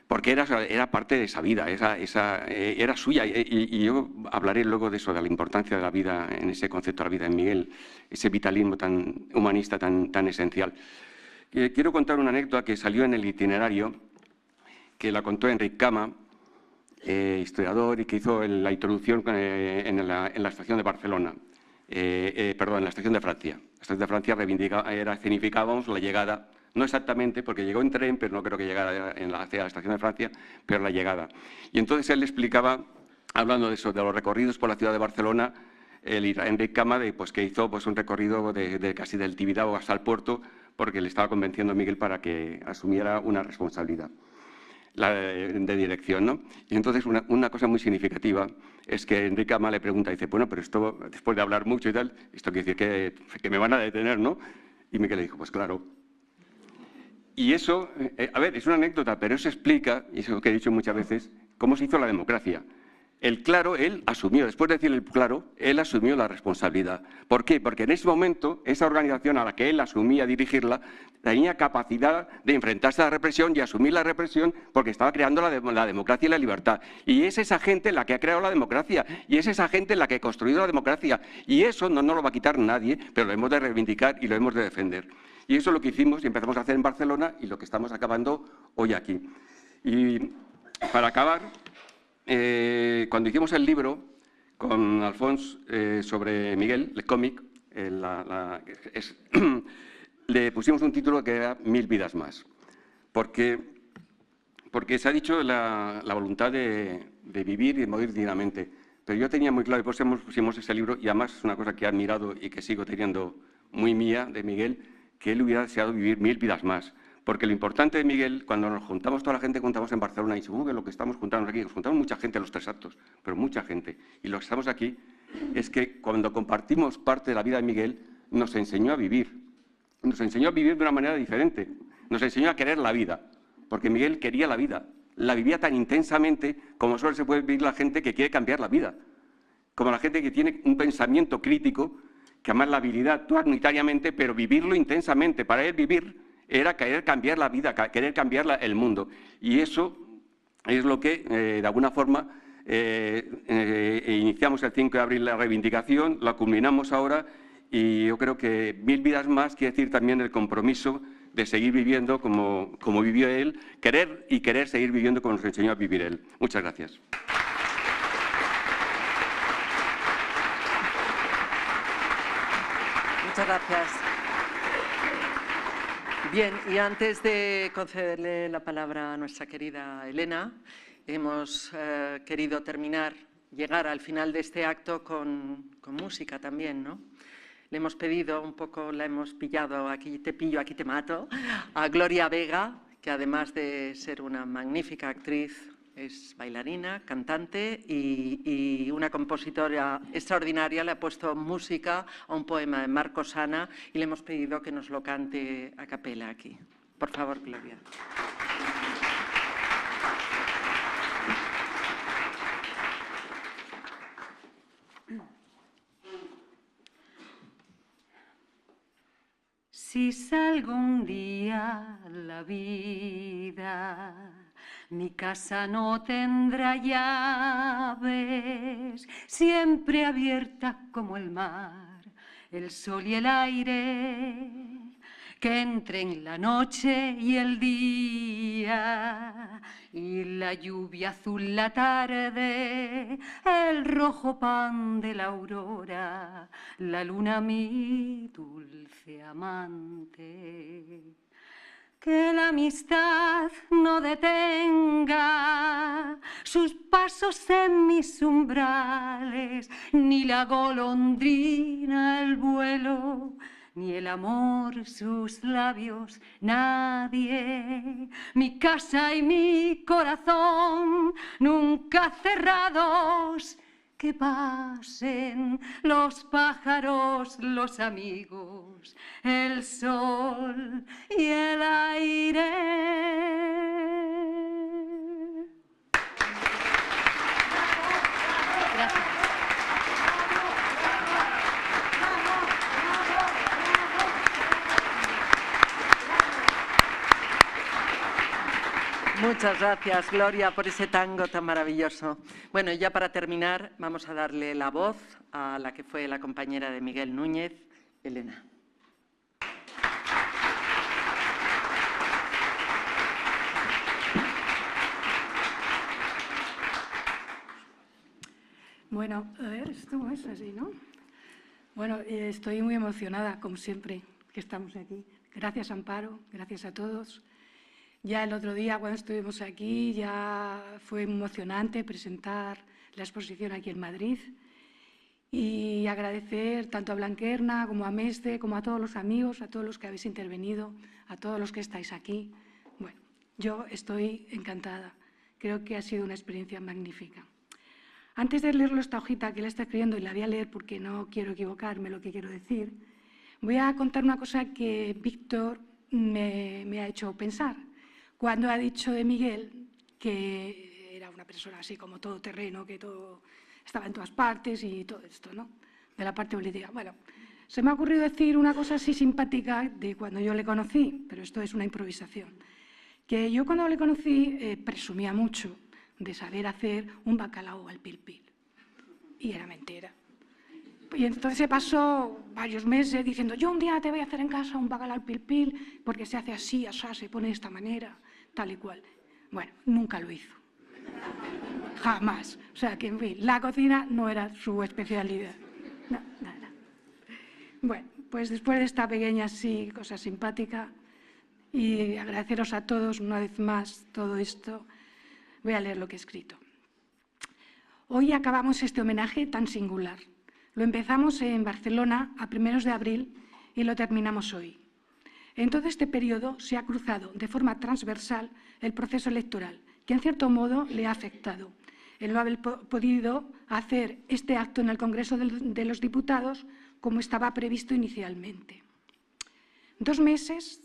Porque era parte de esa vida, era suya. Y yo hablaré luego de eso, de la importancia de la vida, en ese concepto de la vida en Miguel, ese vitalismo tan humanista, tan esencial. Quiero contar una anécdota que salió en el itinerario, que la contó Enric Cama, historiador, y que hizo la introducción en la estación de Barcelona. En la estación de Francia. La estación de Francia escenificábamos la llegada no exactamente, porque llegó en tren, pero no creo que llegara hacia la estación de Francia, pero la llegada. Y entonces él le explicaba, hablando de eso, de los recorridos por la ciudad de Barcelona, Enric Cama, pues, que hizo pues, un recorrido casi del Tibidabo hasta el puerto, porque le estaba convenciendo a Miguel para que asumiera una responsabilidad de dirección, ¿no? Y entonces una cosa muy significativa es que Enric Cama le pregunta, dice, bueno, pero esto, después de hablar mucho y tal, esto quiere decir que me van a detener, ¿no? Y Miguel le dijo, pues claro. Y eso, a ver, es una anécdota, pero eso explica, y eso que he dicho muchas veces, cómo se hizo la democracia. El claro, él asumió, después de decir el claro, él asumió la responsabilidad. ¿Por qué? Porque en ese momento, esa organización a la que él asumía dirigirla, tenía capacidad de enfrentarse a la represión y asumir la represión porque estaba creando la democracia y la libertad. Y es esa gente la que ha creado la democracia, y es esa gente la que ha construido la democracia. Y eso no nos lo va a quitar nadie, pero lo hemos de reivindicar y lo hemos de defender. Y eso es lo que hicimos y empezamos a hacer en Barcelona y lo que estamos acabando hoy aquí. Y para acabar, cuando hicimos el libro con Alfons sobre Miguel, el cómic, le pusimos un título que era 1000 vidas más, porque se ha dicho la voluntad de vivir y de morir dignamente, pero yo tenía muy claro, y por eso pusimos ese libro, y además es una cosa que he admirado y que sigo teniendo muy mía de Miguel, que él hubiera deseado vivir 1000 vidas más. Porque lo importante de Miguel, cuando nos juntamos toda la gente, juntamos en Barcelona, y seguro que lo que estamos juntando aquí, nos juntamos mucha gente a los 3 actos, pero mucha gente. Y lo que estamos aquí es que cuando compartimos parte de la vida de Miguel, nos enseñó a vivir. Nos enseñó a vivir de una manera diferente. Nos enseñó a querer la vida, porque Miguel quería la vida. La vivía tan intensamente como solo se puede vivir la gente que quiere cambiar la vida. Como la gente que tiene un pensamiento crítico, que además la habilidad actuar unitariamente, pero vivirlo intensamente. Para él vivir era querer cambiar la vida, querer cambiar el mundo. Y eso es lo que, de alguna forma, iniciamos el 5 de abril la reivindicación, la culminamos ahora, y yo creo que 1000 vidas más quiere decir también el compromiso de seguir viviendo como vivió él, querer seguir viviendo como nos enseñó a vivir él. Muchas gracias. Muchas gracias. Bien, y antes de concederle la palabra a nuestra querida Elena, hemos querido llegar al final de este acto con música también, ¿no? Le hemos pedido un poco, la hemos pillado, aquí te pillo, aquí te mato, a Gloria Vega, que además de ser una magnífica actriz, es bailarina, cantante y una compositora extraordinaria. Le ha puesto música a un poema de Marco Sana y le hemos pedido que nos lo cante a capela aquí. Por favor, Gloria. Si salgo un día a la vida, mi casa no tendrá llaves, siempre abierta como el mar, el sol y el aire, que entren la noche y el día, y la lluvia azul la tarde, el rojo pan de la aurora, la luna mi dulce amante. Que la amistad no detenga sus pasos en mis umbrales, ni la golondrina el vuelo, ni el amor sus labios, nadie. Mi casa y mi corazón nunca cerrados, que pasen los pájaros, los amigos, el sol y el aire. Gracias. Muchas gracias, Gloria, por ese tango tan maravilloso. Bueno, y ya para terminar, vamos a darle la voz a la que fue la compañera de Miguel Núñez, Elena. Bueno, a ver, esto es así, ¿no? Bueno, estoy muy emocionada, como siempre, que estamos aquí. Gracias, Amparo, gracias a todos. Ya el otro día, cuando estuvimos aquí, ya fue emocionante presentar la exposición aquí en Madrid y agradecer tanto a Blanquerna como a Mesde, como a todos los amigos, a todos los que habéis intervenido, a todos los que estáis aquí. Bueno, yo estoy encantada. Creo que ha sido una experiencia magnífica. Antes de leerlo esta hojita que la está escribiendo, y la voy a leer porque no quiero equivocarme lo que quiero decir, voy a contar una cosa que Víctor me ha hecho pensar. Cuando ha dicho de Miguel que era una persona así como todoterreno, que todo estaba en todas partes y todo esto, ¿no? De la parte política. Bueno, se me ha ocurrido decir una cosa así simpática de cuando yo le conocí, pero esto es una improvisación. Que yo cuando le conocí presumía mucho de saber hacer un bacalao al pil pil. Y era mentira. Y entonces se pasó varios meses diciendo, yo un día te voy a hacer en casa un bacalao al pil pil porque se hace así, asá, se pone de esta manera, tal y cual. Bueno, nunca lo hizo. Jamás. O sea que, en fin, la cocina no era su especialidad. No, nada. Bueno, pues después de esta pequeña así, cosa simpática, y agradeceros a todos una vez más todo esto, voy a leer lo que he escrito. Hoy acabamos este homenaje tan singular. Lo empezamos en Barcelona a primeros de abril y lo terminamos hoy. En todo este periodo se ha cruzado de forma transversal el proceso electoral, que en cierto modo le ha afectado. El no haber podido hacer este acto en el Congreso de los Diputados como estaba previsto inicialmente. 2 meses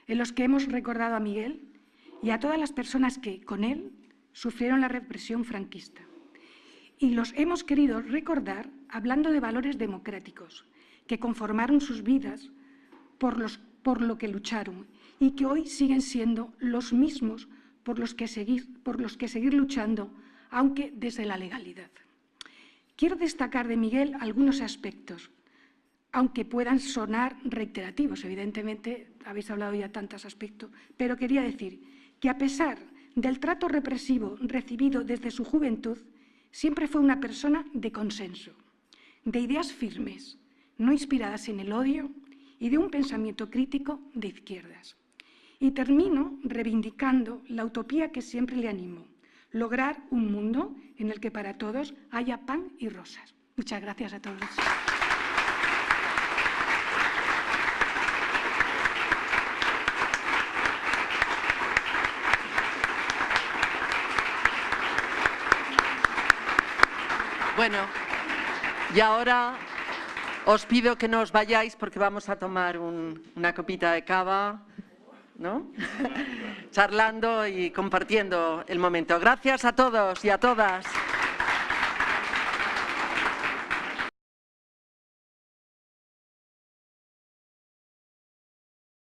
en los que hemos recordado a Miguel y a todas las personas que, con él, sufrieron la represión franquista. Y los hemos querido recordar hablando de valores democráticos que conformaron sus vidas por lo que lucharon y que hoy siguen siendo los mismos por los que seguir luchando, aunque desde la legalidad. Quiero destacar de Miguel algunos aspectos, aunque puedan sonar reiterativos. Evidentemente, habéis hablado ya de tantos aspectos, pero quería decir que a pesar del trato represivo recibido desde su juventud, siempre fue una persona de consenso, de ideas firmes, no inspiradas en el odio y de un pensamiento crítico de izquierdas. Y termino reivindicando la utopía que siempre le animó, lograr un mundo en el que para todos haya pan y rosas. Muchas gracias a todos. Bueno, y ahora os pido que no os vayáis porque vamos a tomar una copita de cava, ¿no? Charlando y compartiendo el momento. Gracias a todos y a todas.